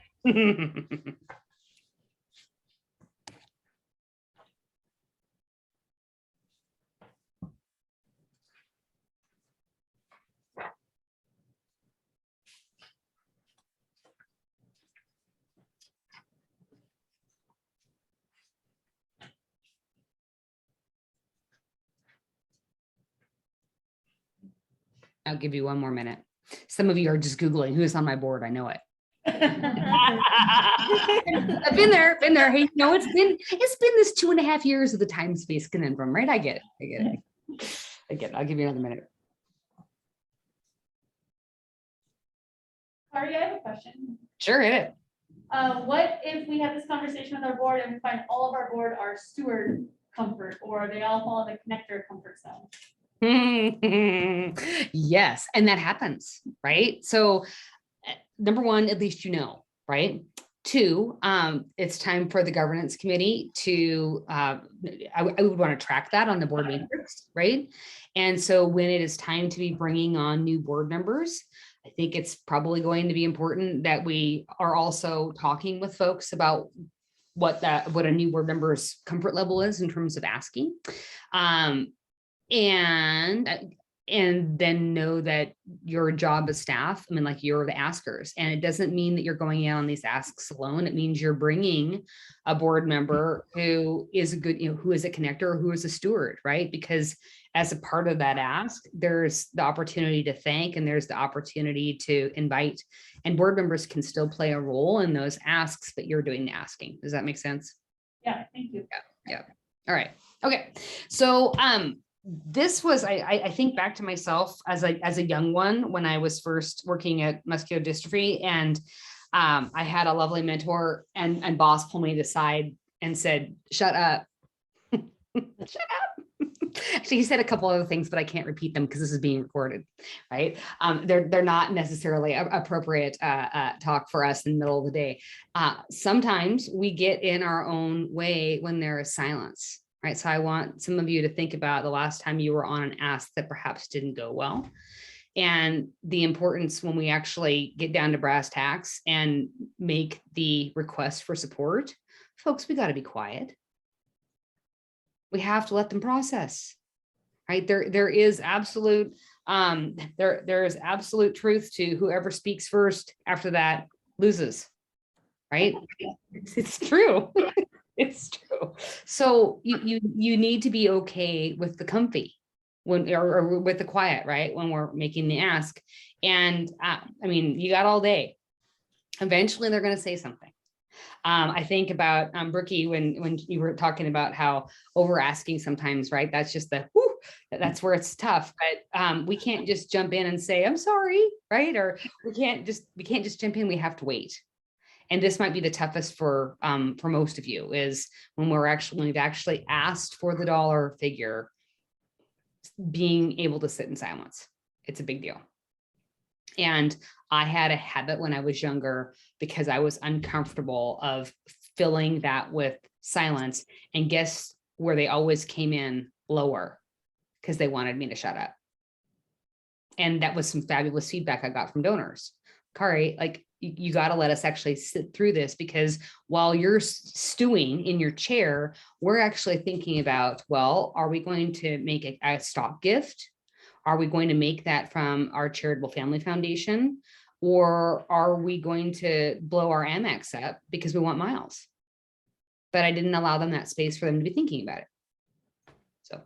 I'll give you 1 more minute. Some of you are just Googling who's on my board. I know it. I've been there. Hey, no, it's been this 2.5 years of the time space conundrum, right? I get it. I'll give you another minute. Kari, I have a question. Sure, hit it. What if we have this conversation with our board and we find all of our board are steward comfort, or they all fall in the connector comfort zone? Yes, and that happens, right? So number 1, at least you know, right? 2, it's time for the governance committee to, I would want to track that on the board matrix, right? And so when it is time to be bringing on new board members, I think it's probably going to be important that we are also talking with folks about what a new board member's comfort level is in terms of asking. And then know that your job as staff, I mean, like, you're the askers, and it doesn't mean that you're going out on these asks alone. It means you're bringing a board member who is a good, who is a connector, or who is a steward, right? Because as a part of that ask, there's the opportunity to thank, and there's the opportunity to invite, and board members can still play a role in those asks that you're doing the asking. Does that make sense? Yeah, thank you. Yeah. All right. Okay. So, this was, I think back to myself as a young one when I was first working at Muscular Dystrophy, and I had a lovely mentor and boss pull me to the side and said, "Shut up." Shut up. Actually, he said a couple other things, but I can't repeat them because this is being recorded, right? They're not necessarily appropriate talk for us in the middle of the day. Sometimes we get in our own way when there is silence. right? So I want some of you to think about the last time you were on an ask that perhaps didn't go well. And the importance when we actually get down to brass tacks and make the request for support, folks, we got to be quiet. We have to let them process, right? There is absolute, there is absolute truth to whoever speaks first after that loses, right? It's true. It's true. So you need to be okay with the comfy when or with the quiet, right? When we're making the ask. And I mean, you got all day. Eventually they're going to say something. I think about Brookie when you were talking about how over asking sometimes, right? That's just that's where it's tough. But we can't just jump in and say, I'm sorry, right? Or we can't just jump in. We have to wait. And this might be the toughest for most of you is when we've actually asked for the dollar figure, being able to sit in silence. It's a big deal. And I had a habit when I was younger because I was uncomfortable of filling that with silence. And guess where they always came in lower because they wanted me to shut up. And that was some fabulous feedback I got from donors. Kari, like, you got to let us actually sit through this, because while you're stewing in your chair, we're actually thinking about, well, are we going to make a stock gift? Are we going to make that from our charitable family foundation? Or are we going to blow our Amex up because we want miles? But I didn't allow them that space for them to be thinking about it. So,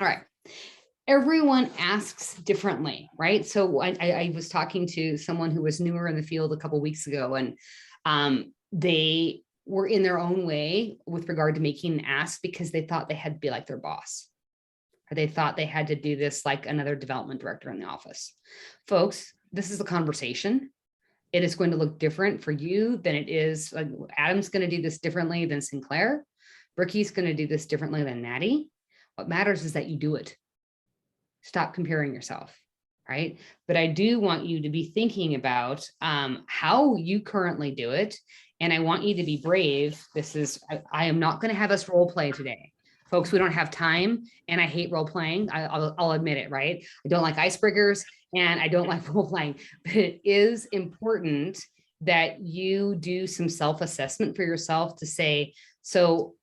all right. Everyone asks differently, right? So I was talking to someone who was newer in the field a couple of weeks ago, and they were in their own way with regard to making an ask because they thought they had to be like their boss, or they thought they had to do this like another development director in the office. Folks, this is a conversation. It is going to look different for you than it is. Adam's going to do this differently than Sinclair. Brookie's going to do this differently than Natty. What matters is that you do it. Stop comparing yourself, right? But I do want you to be thinking about how you currently do it. And I want you to be brave. I am not going to have us role play today. Folks, we don't have time, and I hate role playing. I'll admit it, right? I don't like icebreakers and I don't like role playing, but it is important that you do some self-assessment for yourself to say, so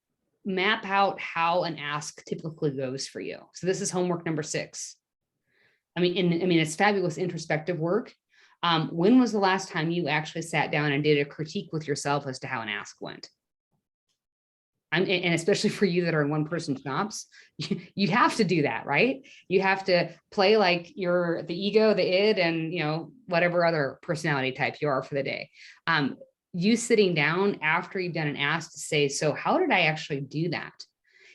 map out how an ask typically goes for you. So this is homework number 6. I mean, it's fabulous introspective work. When was the last time you actually sat down and did a critique with yourself as to how an ask went? And especially for you that are in one-person shops, you have to do that, right? You have to play like you're the ego, the id, and whatever other personality type you are for the day. You sitting down after you've done an ask to say, so how did I actually do that?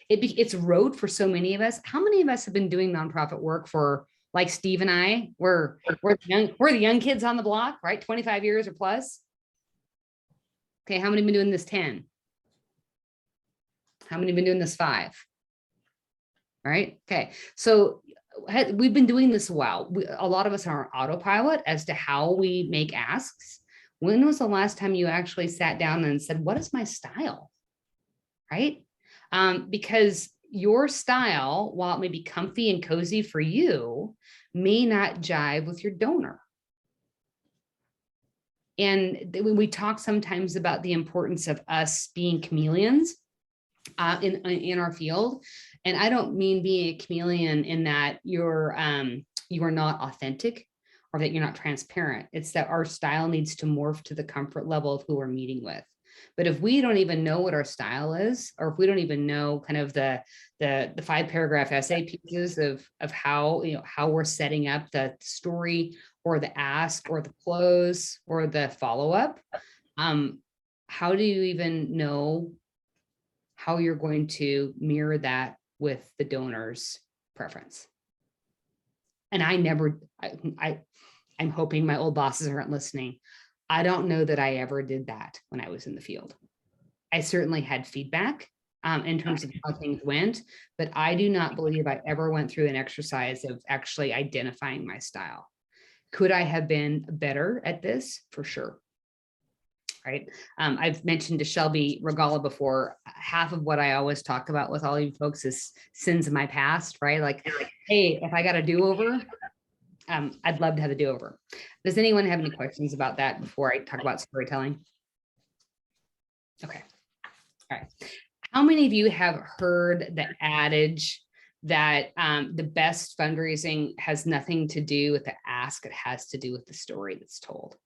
It's rote for so many of us. How many of us have been doing nonprofit work for, like Steve and I, we're the young kids on the block, right? 25 years or plus. Okay, how many have been doing this 10? How many have been doing this 5? All right, okay. So we've been doing this a while. A lot of us are on autopilot as to how we make asks. When was the last time you actually sat down and said, what is my style? Right? Because your style, while it may be comfy and cozy for you, may not jive with your donor. And we talk sometimes about the importance of us being chameleons in our field. And I don't mean being a chameleon in that you are not authentic or that you're not transparent. It's that our style needs to morph to the comfort level of who we're meeting with. But if we don't even know what our style is, or if we don't even know kind of the 5-paragraph essay pieces of how we're setting up the story or the ask or the close or the follow-up, how do you even know how you're going to mirror that with the donor's preference? And I'm hoping my old bosses aren't listening. I don't know that I ever did that when I was in the field. I certainly had feedback in terms of how things went, but I do not believe I ever went through an exercise of actually identifying my style. Could I have been better at this? For sure. right? I've mentioned to Shelby Regala before, half of what I always talk about with all you folks is sins of my past, right? Like, hey, if I got a do-over, I'd love to have a do-over. Does anyone have any questions about that before I talk about storytelling? Okay. All right. How many of you have heard the adage that the best fundraising has nothing to do with the ask, it has to do with the story that's told?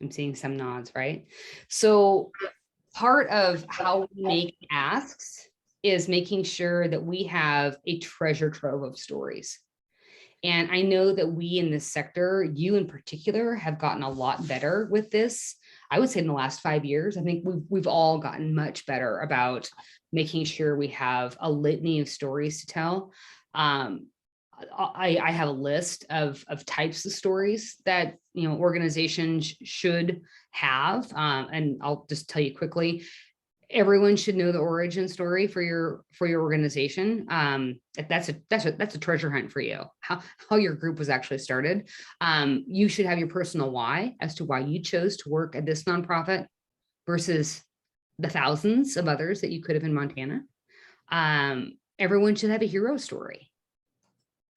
I'm seeing some nods, right? So part of how we make asks is making sure that we have a treasure trove of stories. And I know that we in this sector, you in particular, have gotten a lot better with this. I would say in the last 5 years, I think we've all gotten much better about making sure we have a litany of stories to tell. I have a list of types of stories that, you know, organizations should have. And I'll just tell you quickly, everyone should know the origin story for your organization. That's a treasure hunt for you. How your group was actually started. You should have your personal why as to why you chose to work at this nonprofit versus the thousands of others that you could have in Montana. Everyone should have a hero story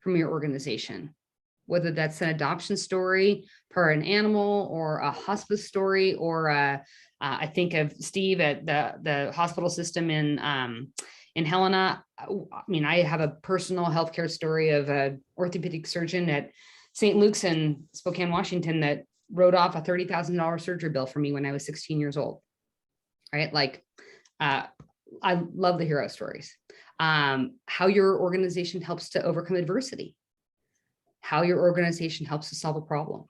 from your organization, whether that's an adoption story per an animal or a hospice story, or I think of Steve at the hospital system in Helena. I mean, I have a personal healthcare story of an orthopedic surgeon at St. Luke's in Spokane, Washington, that wrote off a $30,000 surgery bill for me when I was 16 years old. Right? Like, I love the hero stories. How your organization helps to overcome adversity, how your organization helps to solve a problem.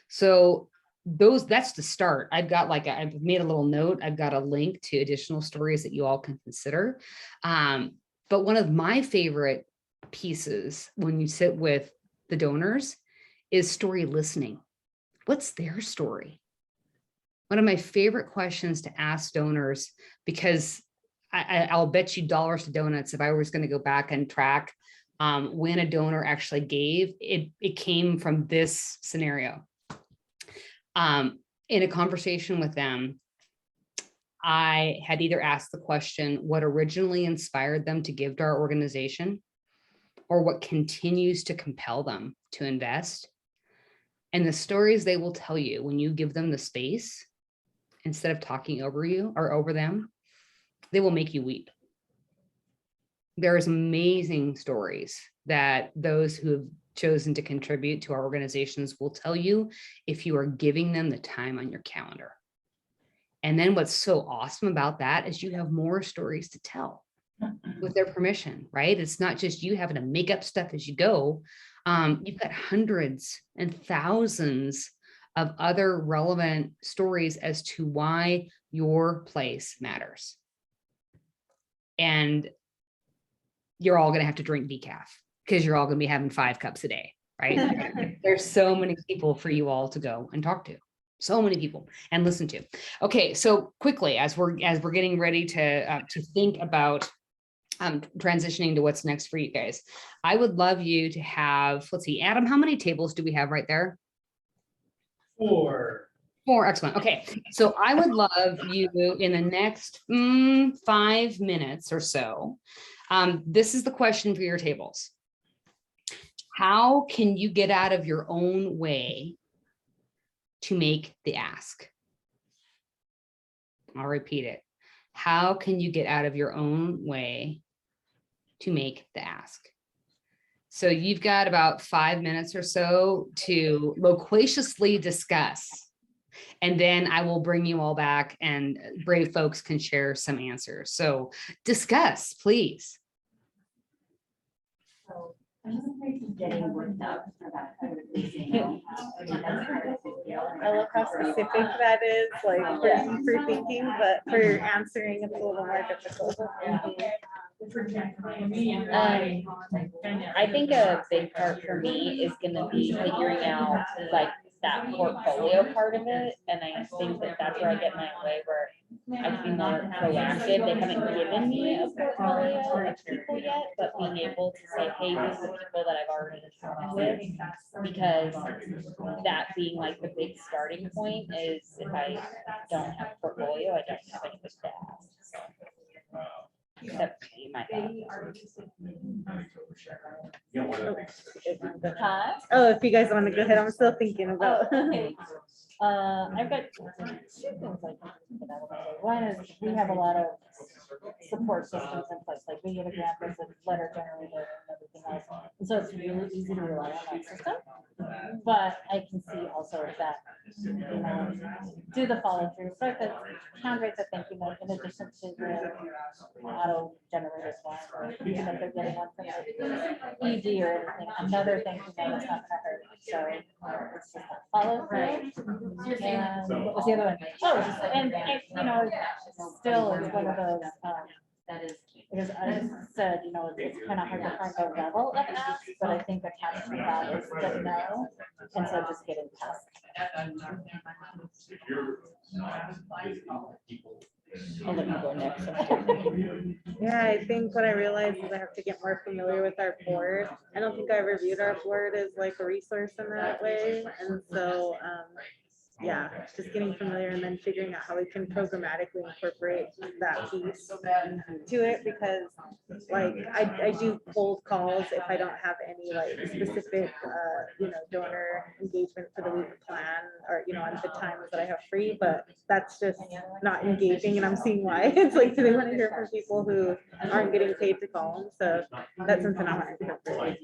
So that's the start. I've got I've made a little note. I've got a link to additional stories that you all can consider. But one of my favorite pieces when you sit with the donors is story listening. What's their story? One of my favorite questions to ask donors, because I'll bet you dollars to donuts if I was going to go back and track when a donor actually gave, it came from this scenario. In a conversation with them, I had either asked the question, what originally inspired them to give to our organization, or what continues to compel them to invest. And the stories they will tell you when you give them the space, instead of talking over you or over them, they will make you weep. There's amazing stories that those who have chosen to contribute to our organizations will tell you if you are giving them the time on your calendar. And then what's so awesome about that is you have more stories to tell with their permission, right? It's not just you having to make up stuff as you go. You've got hundreds and thousands of other relevant stories as to why your place matters. And you're all going to have to drink decaf because you're all going to be having 5 cups a day, right? There's so many people for you all to go and talk to, so many people and listen to. Okay, so quickly, as we're getting ready to think about transitioning to what's next for you guys, I would love you to have, let's see, Adam, how many tables do we have right there? 4. 4, excellent. Okay, so I would love you in the next 5 minutes or so. This is the question for your tables. How can you get out of your own way to make the ask? I'll repeat it. How can you get out of your own way to make the ask? So you've got about 5 minutes or so to loquaciously discuss. And then I will bring you all back and brave folks can share some answers. So discuss, please. So I'm getting worked up for that kind of thing. I love how specific that is, like for thinking, but for answering, it's a little more difficult. I think a big part for me is going to be figuring out like that portfolio part of it, and I think that that's where I get my way, where I can be more proactive. They haven't given me a portfolio of people yet, but being able to say, hey, these are the people that I've already talked with, because that being like the big starting point is if I don't have a portfolio, I don't have anything to ask. So that's my thought. Oh, if you guys want to go ahead, I'm still thinking about. I've got two things I can think about. One is we have a lot of support systems in place, like we get a grant as a letter generator and everything else. And so it's really easy to rely on that system. But I can see also that, you know, do the follow through, start the generate the thank you note in addition to the auto generated one, or even if they're getting one from the ED or anything, another thank you note is not gonna hurt. So it's just that follow through. And what was the other one? Oh, and you know, still it's one of those, because I said, you know, it's kind of hard to find the level of ask, but I think attached to that is the no, and so just getting past. I'll let you go next. Yeah, I think what I realized is I have to get more familiar with our board. I don't think I ever viewed our board as like a resource in that way. And so, yeah, just getting familiar and then figuring out how we can programmatically incorporate that piece to it, because like I do cold calls if I don't have any like specific, you know, donor engagement for the week plan, or, you know, on the times that I have free, but that's just not engaging, and I'm seeing why. It's like, they want to hear from people who aren't getting paid to call them, so that's something I want to incorporate.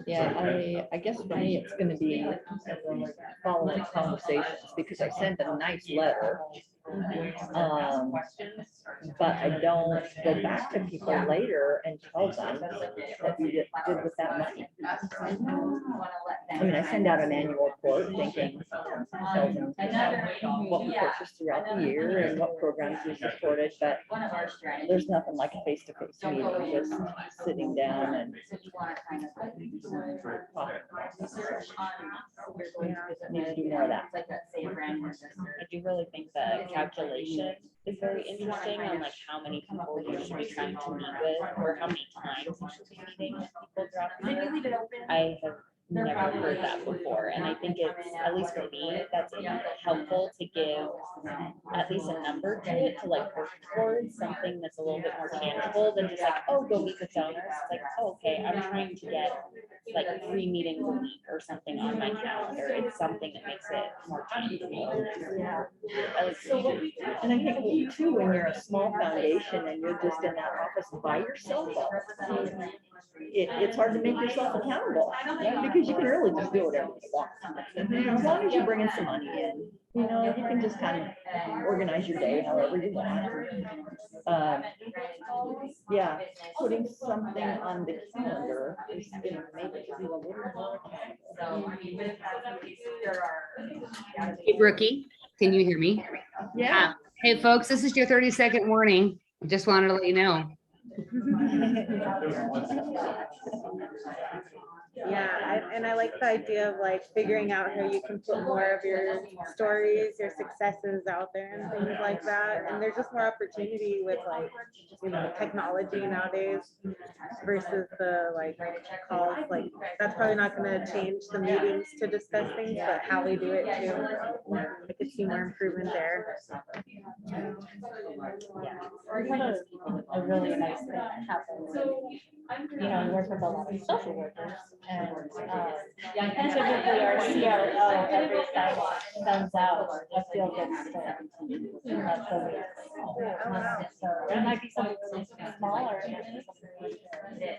Yeah, I guess for me, it's gonna be following conversations, because I send a nice letter. But I don't go back to people later and tell them what you did with that money. I mean, I send out an annual report thinking, tells them what we purchased throughout the year and what programs we supported, but there's nothing like a face-to-face meeting, just sitting down and need to do more of that. I do really think the calculation is very interesting on like how many people you should be trying to meet with, or how many times you should be meeting with people throughout the year. I have never heard that before, and I think it's, at least for me, that's helpful to give at least a number to it, to like work towards something that's a little bit more tangible than just like, oh, go meet with donors. It's like, oh, okay, I'm trying to get like 3 meetings a week or something on my calendar. It's something that makes it more tangible. Yeah. And I think too, when you're a small foundation and you're just in that office by yourself, it's hard to make yourself accountable, because you can really just do whatever you want. As long as you're bringing some money in, you know, you can just kind of organize your day however you want. Yeah, putting something on the calendar is going to make it feel a little more accountable. Hey, Brookie, can you hear me? Yeah. Hey, folks, this is your 30-second warning. Just wanted to let you know. Yeah, and I like the idea of like figuring out how you can put more of your stories, your successes out there and things like that. And there's just more opportunity with like, you know, technology nowadays versus the like calls. Like that's probably not going to change the meetings to discuss things, but how we do it too. I could see more improvement there. Yeah, we have a really nice thing that happens. You know, we work with a lot of social workers, and typically our CRO every time sends out a feel good story. So it might be something smaller,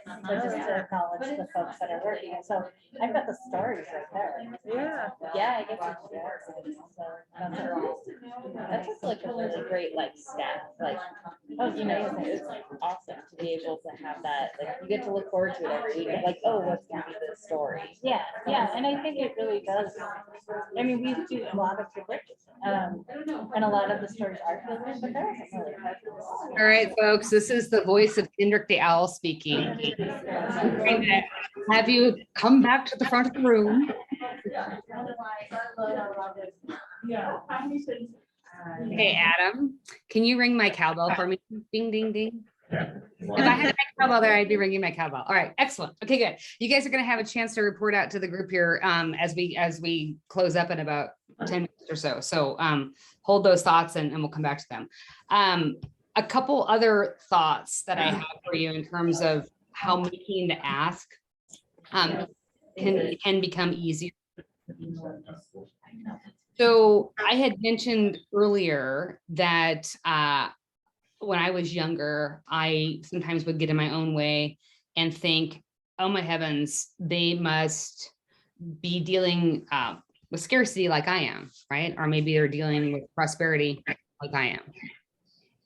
but just to acknowledge the folks that are working. And so I've got the stories right there. Yeah. Yeah, I get to share. So that's That's just like a really great like step, like, oh, you know, it's like awesome to be able to have that, like, you get to look forward to it every week, like, oh, what's gonna be the story? Yeah, yeah, and I think it really does. I mean, we do a lot of good, and a lot of the stories are feel good, but there isn't really. All right, folks, this is the voice of Kendrick the Owl speaking. Have you come back to the front of the room? Yeah. Hey, Adam, can you ring my cowbell for me? Ding, ding, ding. If I had my cowbell there, I'd be ringing my cowbell. All right, excellent. Okay, good. You guys are going to have a chance to report out to the group here as we close up in about 10 minutes or so. So hold those thoughts and we'll come back to them. A couple other thoughts that I have for you in terms of how making the ask can become easier. So I had mentioned earlier that when I was younger, I sometimes would get in my own way and think, oh my heavens, they must be dealing with scarcity like I am, right? Or maybe they're dealing with prosperity like I am.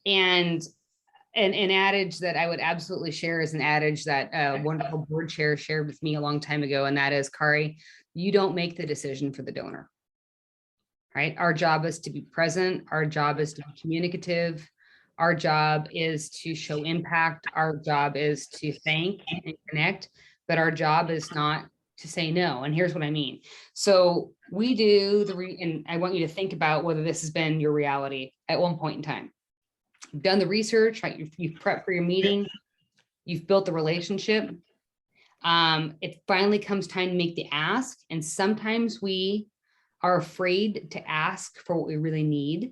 And an adage that I would absolutely share is an adage that a wonderful board chair shared with me a long time ago, and that is, Kari, you don't make the decision for the donor. Right? Our job is to be present. Our job is to be communicative. Our job is to show impact. Our job is to thank and connect, but our job is not to say no. And here's what I mean. So we do and I want you to think about whether this has been your reality at one point in time. You've done the research, right? You've prepped for your meeting. You've built the relationship. It finally comes time to make the ask. And sometimes we are afraid to ask for what we really need.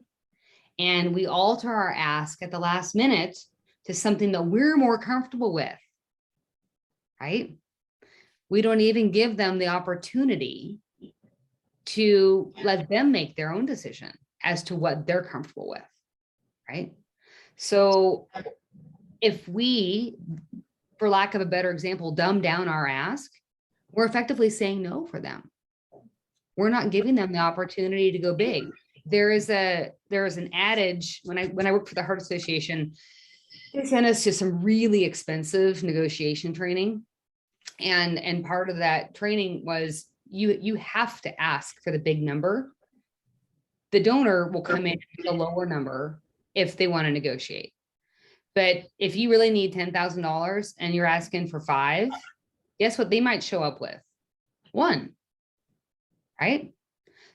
And we alter our ask at the last minute to something that we're more comfortable with, right? We don't even give them the opportunity to let them make their own decision as to what they're comfortable with, right? So if we, for lack of a better example, dumb down our ask, we're effectively saying no for them. We're not giving them the opportunity to go big. There is an adage when I worked for the Heart Association, they sent us to some really expensive negotiation training. And part of that training was you have to ask for the big number. The donor will come in with a lower number if they want to negotiate. But if you really need $10,000 and you're asking for 5, guess what they might show up with? 1. Right?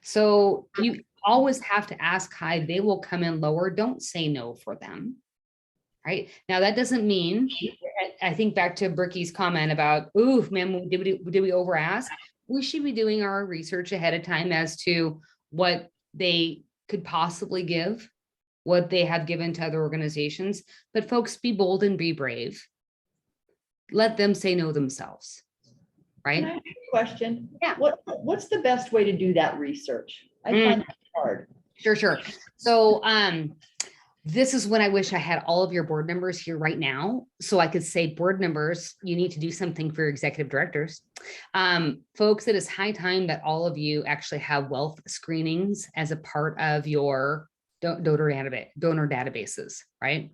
So you always have to ask high. They will come in lower. Don't say no for them. Right? Now, that doesn't mean, I think back to Bricky's comment about, ooh, man, did we over ask? We should be doing our research ahead of time as to what they could possibly give, what they have given to other organizations. But folks, be bold and be brave. Let them say no themselves. Right? Can I ask a question? Yeah. What's the best way to do that research? I find it hard. Sure. So this is when I wish I had all of your board members here right now, so I could say, board members, you need to do something for your executive directors. Folks, it is high time that all of you actually have wealth screenings as a part of your donor databases, right?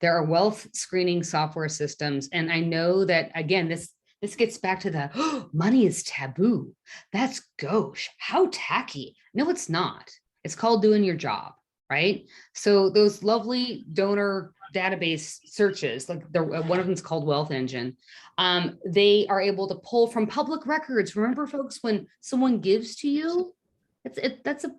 There are wealth screening software systems. And I know that, again, this gets back to the money is taboo. That's gauche. How tacky. No, it's not. It's called doing your job, right? So those lovely donor database searches, like one of them is called Wealth Engine. They are able to pull from public records. Remember, folks, when someone gives to you, that's a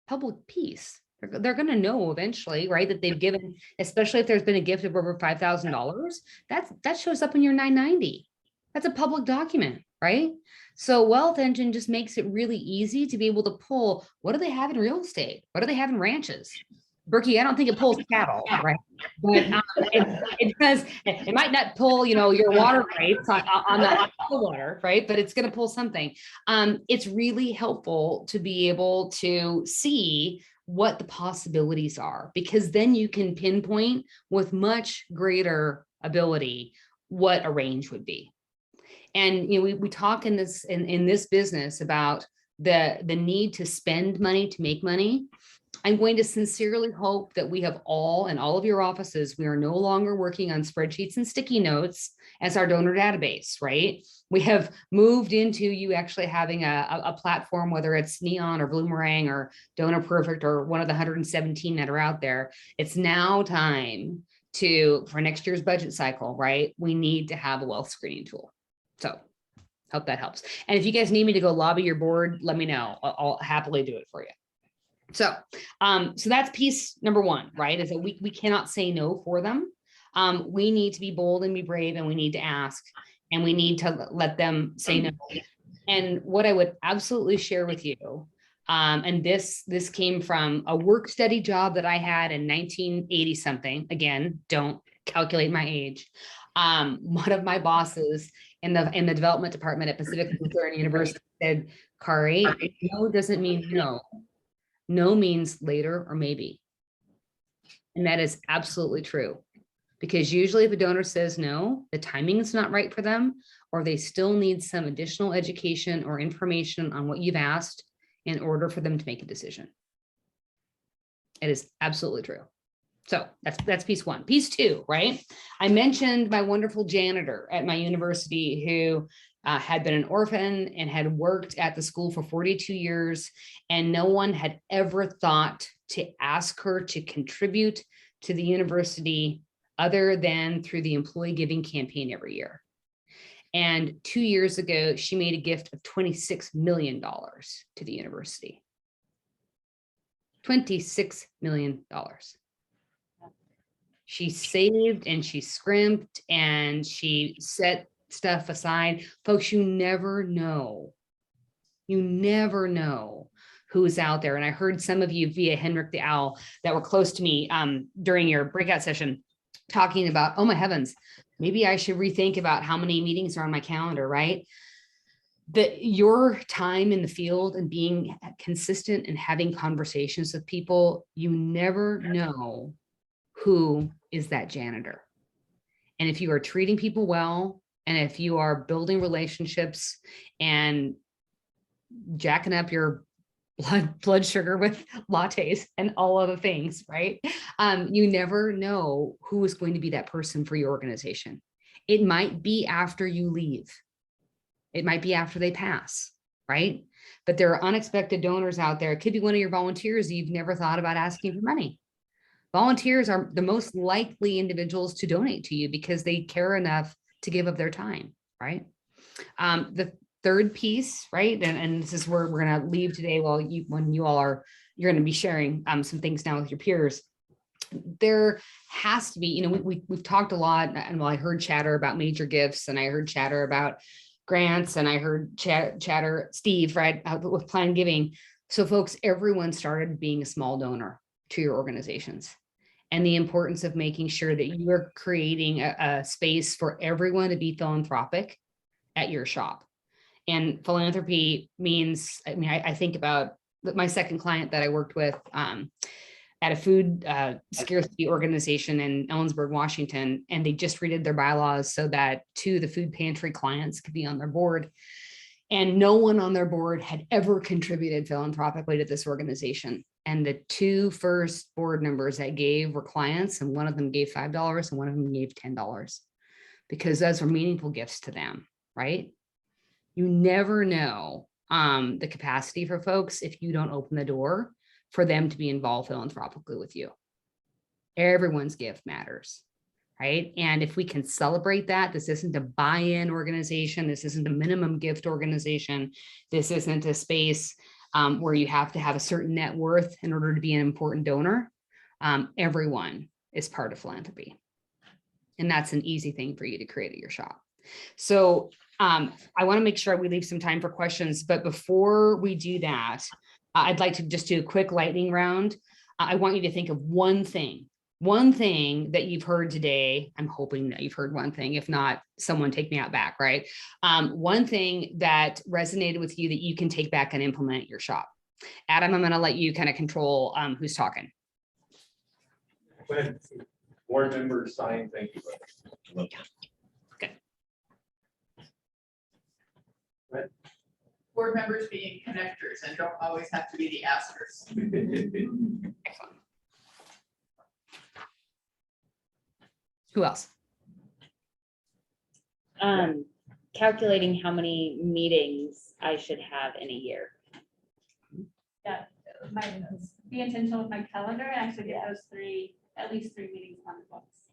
public piece. They're going to know eventually, right, that they've given, especially if there's been a gift of over $5,000. That shows up in your 990. That's a public document, right? So Wealth Engine just makes it really easy to be able to pull, what do they have in real estate? What do they have in ranches? Berkey, I don't think it pulls cattle, right? But it does, it might not pull, your water rates on the water, right? But it's going to pull something. It's really helpful to be able to see what the possibilities are, because then you can pinpoint with much greater ability what a range would be. And we talk in this business about the need to spend money to make money. I'm going to sincerely hope that we have all, in all of your offices, we are no longer working on spreadsheets and sticky notes as our donor database, right? We have moved into you actually having a platform, whether it's Neon or Bloomerang or Donor Perfect or one of the 117 that are out there. It's now time for next year's budget cycle, right? We need to have a wealth screening tool. So hope that helps. And if you guys need me to go lobby your board, let me know. I'll happily do it for you. So, so that's piece number one, right? Is that we cannot say no for them. We need to be bold and be brave, and we need to ask, and we need to let them say no. And what I would absolutely share with you, and this came from a work study job that I had in 1980 something. Again, don't calculate my age. One of my bosses in the development department at Pacific Lutheran University said, Kari, no doesn't mean no. No means later or maybe. And that is absolutely true. Because usually if a donor says no, the timing is not right for them, or they still need some additional education or information on what you've asked in order for them to make a decision. It is absolutely true. So that's piece one. Piece two, right? I mentioned my wonderful janitor at my university who had been an orphan and had worked at the school for 42 years, and no one had ever thought to ask her to contribute to the university other than through the employee giving campaign every year. And 2 years ago, she made a gift of $26 million to the university. $26 million. She saved and she scrimped and she set stuff aside. Folks, you never know. You never know who's out there. And I heard some of you via Henrik the Owl that were close to me during your breakout session talking about, oh my heavens, maybe I should rethink about how many meetings are on my calendar, right? That your time in the field and being consistent and having conversations with people, you never know who is that janitor. And if you are treating people well, and if you are building relationships and jacking up your blood sugar with lattes and all other things, right? You never know who is going to be that person for your organization. It might be after you leave. It might be after they pass, right? But there are unexpected donors out there. It could be one of your volunteers that you've never thought about asking for money. Volunteers are the most likely individuals to donate to you because they care enough to give up their time, right? The third piece, right? And this is where we're going to leave today when you all are, you're going to be sharing some things now with your peers. There has to be, you know, we've talked a lot, and well, I heard chatter about major gifts, and I heard chatter about grants, and I heard chatter, Steve, right, with planned giving. So folks, everyone started being a small donor to your organizations, and the importance of making sure that you are creating a space for everyone to be philanthropic at your shop. And philanthropy means, I mean, I think about my second client that I worked with at a food scarcity organization in Ellensburg, Washington, and they just redid their bylaws so that 2 of the food pantry clients could be on their board. And no one on their board had ever contributed philanthropically to this organization. And the 2 first board members that gave were clients, and one of them gave $5 and one of them gave $10 because those were meaningful gifts to them, right? You never know the capacity for folks if you don't open the door for them to be involved philanthropically with you. Everyone's gift matters, right? And if we can celebrate that, this isn't a buy-in organization. This isn't a minimum gift organization. This isn't a space where you have to have a certain net worth in order to be an important donor. Everyone is part of philanthropy. And that's an easy thing for you to create at your shop. So I want to make sure we leave some time for questions, but before we do that, I'd like to just do a quick lightning round. I want you to think of one thing that you've heard today. I'm hoping that you've heard one thing. If not, someone take me out back, right? One thing that resonated with you that you can take back and implement at your shop. Adam, I'm going to let you kind of control who's talking. Board members sign, thank you. Okay. Board members being connectors and don't always have to be the askers. Who else? Calculating how many meetings I should have in a year. Yeah, be intentional with my calendar and actually get those at least three meetings on the books.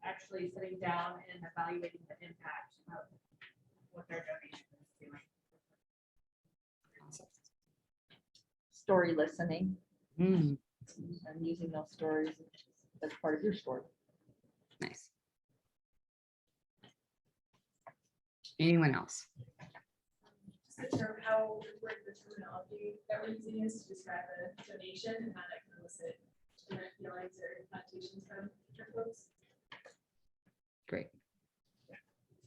Actually sitting down and evaluating the impact of what their donation is doing. Story listening Mm, and using those stories as part of your story. nice. Anyone else? Just the term, how important the terminology that we're using is to describe a donation and how that can elicit different feelings or connotations from folks. Great.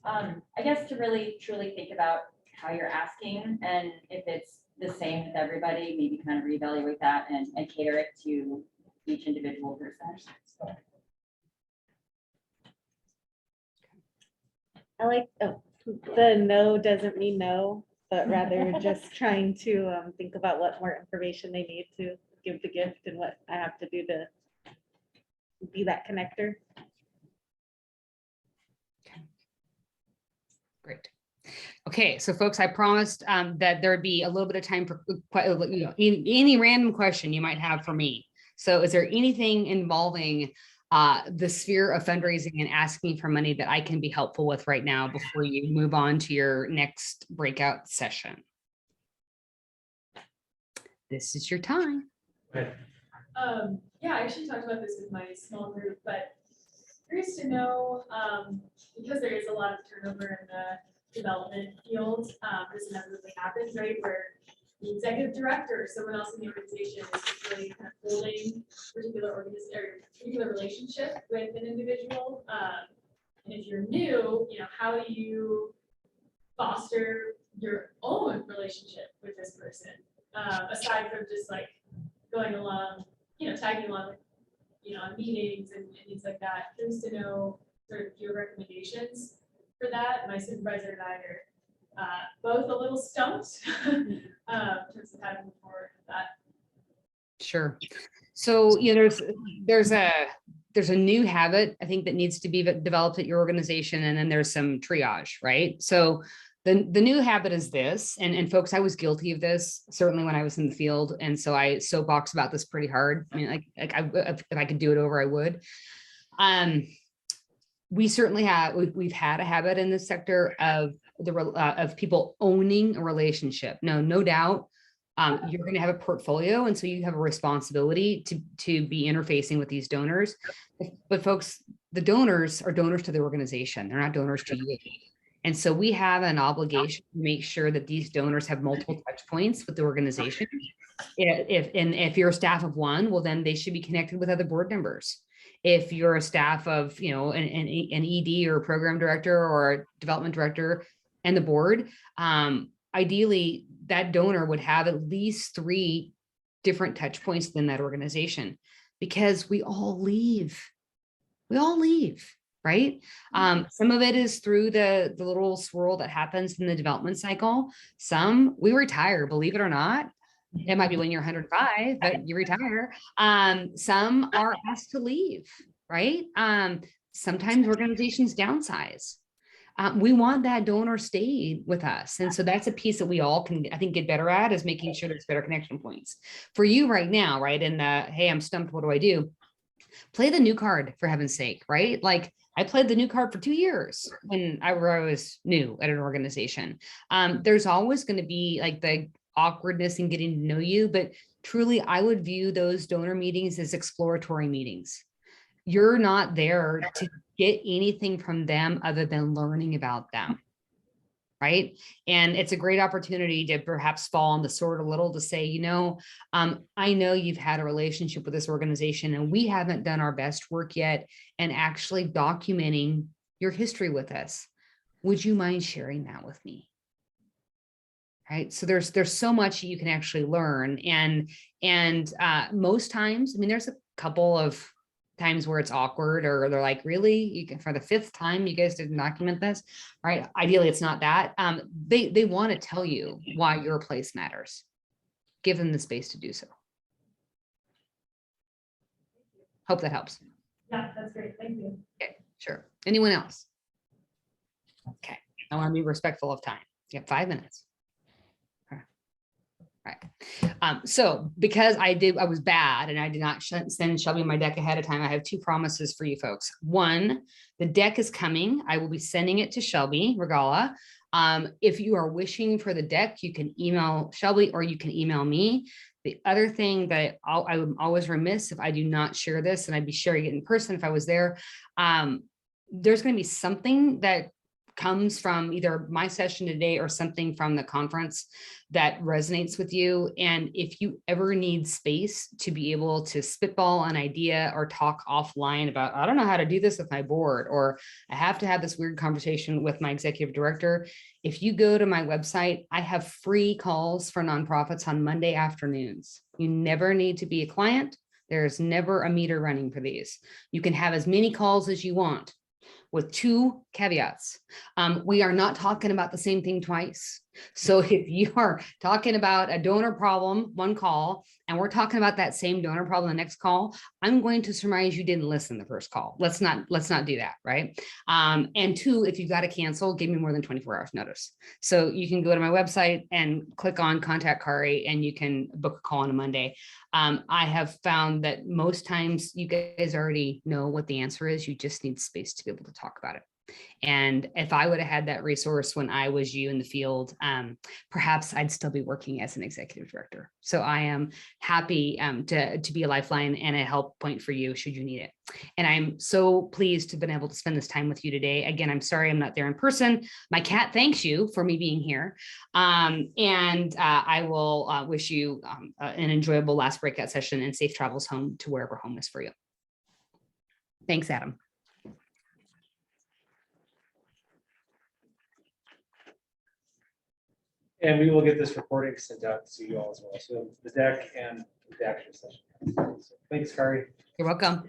I guess to really truly think about how you're asking, and if it's the same with everybody, maybe kind of reevaluate that and cater it to each individual person. I like, the no doesn't mean no, but rather just trying to think about what more information they need to give the gift and what I have to do to be that connector. Great. Okay, so folks, I promised that there'd be a little bit of time for any random question you might have for me. So is there anything involving the sphere of fundraising and asking for money that I can be helpful with right now before you move on to your next breakout session? This is your time. Yeah, I actually talked about this with my small group, but curious to know, because there is a lot of turnover in the development field, this inevitably happens, right? Where the executive director or someone else in the organization is just really kind of holding particular relationship with an individual. And if you're new, how do you foster your own relationship with this person? Aside from just like going along, tagging along, on meetings and things like that. Curious to know sort of your recommendations for that. My supervisor and I are both a little stumped in terms of how to move forward with that. Sure. So, there's a new habit, I think, that needs to be developed at your organization. And then there's some triage, right? So the new habit is this, and folks, I was guilty of this, certainly when I was in the field. And so I soapbox about this pretty hard. I mean, if I could do it over, I would. We certainly we've had a habit in this sector of people owning a relationship. No doubt. You're going to have a portfolio, and so you have a responsibility to be interfacing with these donors. But folks, the donors are donors to the organization. They're not donors to you. And so we have an obligation to make sure that these donors have multiple touch points with the organization. If you're a staff of one, well, then they should be connected with other board members. If you're a staff of, an ED or a program director or a development director and the board, ideally that donor would have at least 3 different touch points within that organization, because we all leave, right? Some of it is through the little swirl that happens in the development cycle. Some we retire, believe it or not. It might be when you're 105, but you retire. Some are asked to leave, right? Sometimes organizations downsize. We want that donor stay with us. And so that's a piece that we all can, I think, get better at, is making sure there's better connection points for you right now, right? And hey, I'm stumped, what do I do? Play the new card, for heaven's sake, right? Like I played the new card for 2 years when I was new at an organization. There's always going to be like the awkwardness in getting to know you, but truly I would view those donor meetings as exploratory meetings. You're not there to get anything from them other than learning about them, right? And it's a great opportunity to perhaps fall on the sword a little to say, I know you've had a relationship with this organization and we haven't done our best work yet and actually documenting your history with us. Would you mind sharing that with me? Right. So there's so much you can actually learn. And most times, I mean, there's a couple of times where it's awkward, or they're like, really, for the 5th time, you guys didn't document this, right? Ideally, it's not that. They want to tell you why your place matters. Give them the space to do so. Hope that helps. Yeah, that's great. Thank you. Okay, sure. Anyone else? Okay, I want to be respectful of time. You have 5 minutes. Okay. All right. So because I was bad and I did not send Shelby my deck ahead of time, I have 2 promises for you folks. One, the deck is coming. I will be sending it to Shelby Regala. If you are wishing for the deck, you can email Shelby or you can email me. The other thing that I'm always remiss if I do not share this, and I'd be sharing it in person if I was there. There's going to be something that comes from either my session today or something from the conference that resonates with you. And if you ever need space to be able to spitball an idea or talk offline about, I don't know how to do this with my board, or I have to have this weird conversation with my executive director. If you go to my website, I have free calls for nonprofits on Monday afternoons. You never need to be a client. There's never a meter running for these. You can have as many calls as you want, with 2 caveats. We are not talking about the same thing twice. So if you are talking about a donor problem, one call, and we're talking about that same donor problem the next call, I'm going to surmise you didn't listen the first call. Let's not do that, right? And 2, if you've got to cancel, give me more than 24 hours notice. So you can go to my website and click on Contact Kari, and you can book a call on a Monday. I have found that most times you guys already know what the answer is. You just need space to be able to talk about it. And if I would have had that resource when I was you in the field, perhaps I'd still be working as an executive director. So I am happy to be a lifeline and a help point for you should you need it. And I'm so pleased to have been able to spend this time with you today. Again, I'm sorry I'm not there in person. My cat thanks you for me being here. I will wish you an enjoyable last breakout session and safe travels home to wherever home is for you. Thanks, Adam. And we will get this recording sent out to you all as well. So the deck and the action session. So thanks, Kari. You're welcome.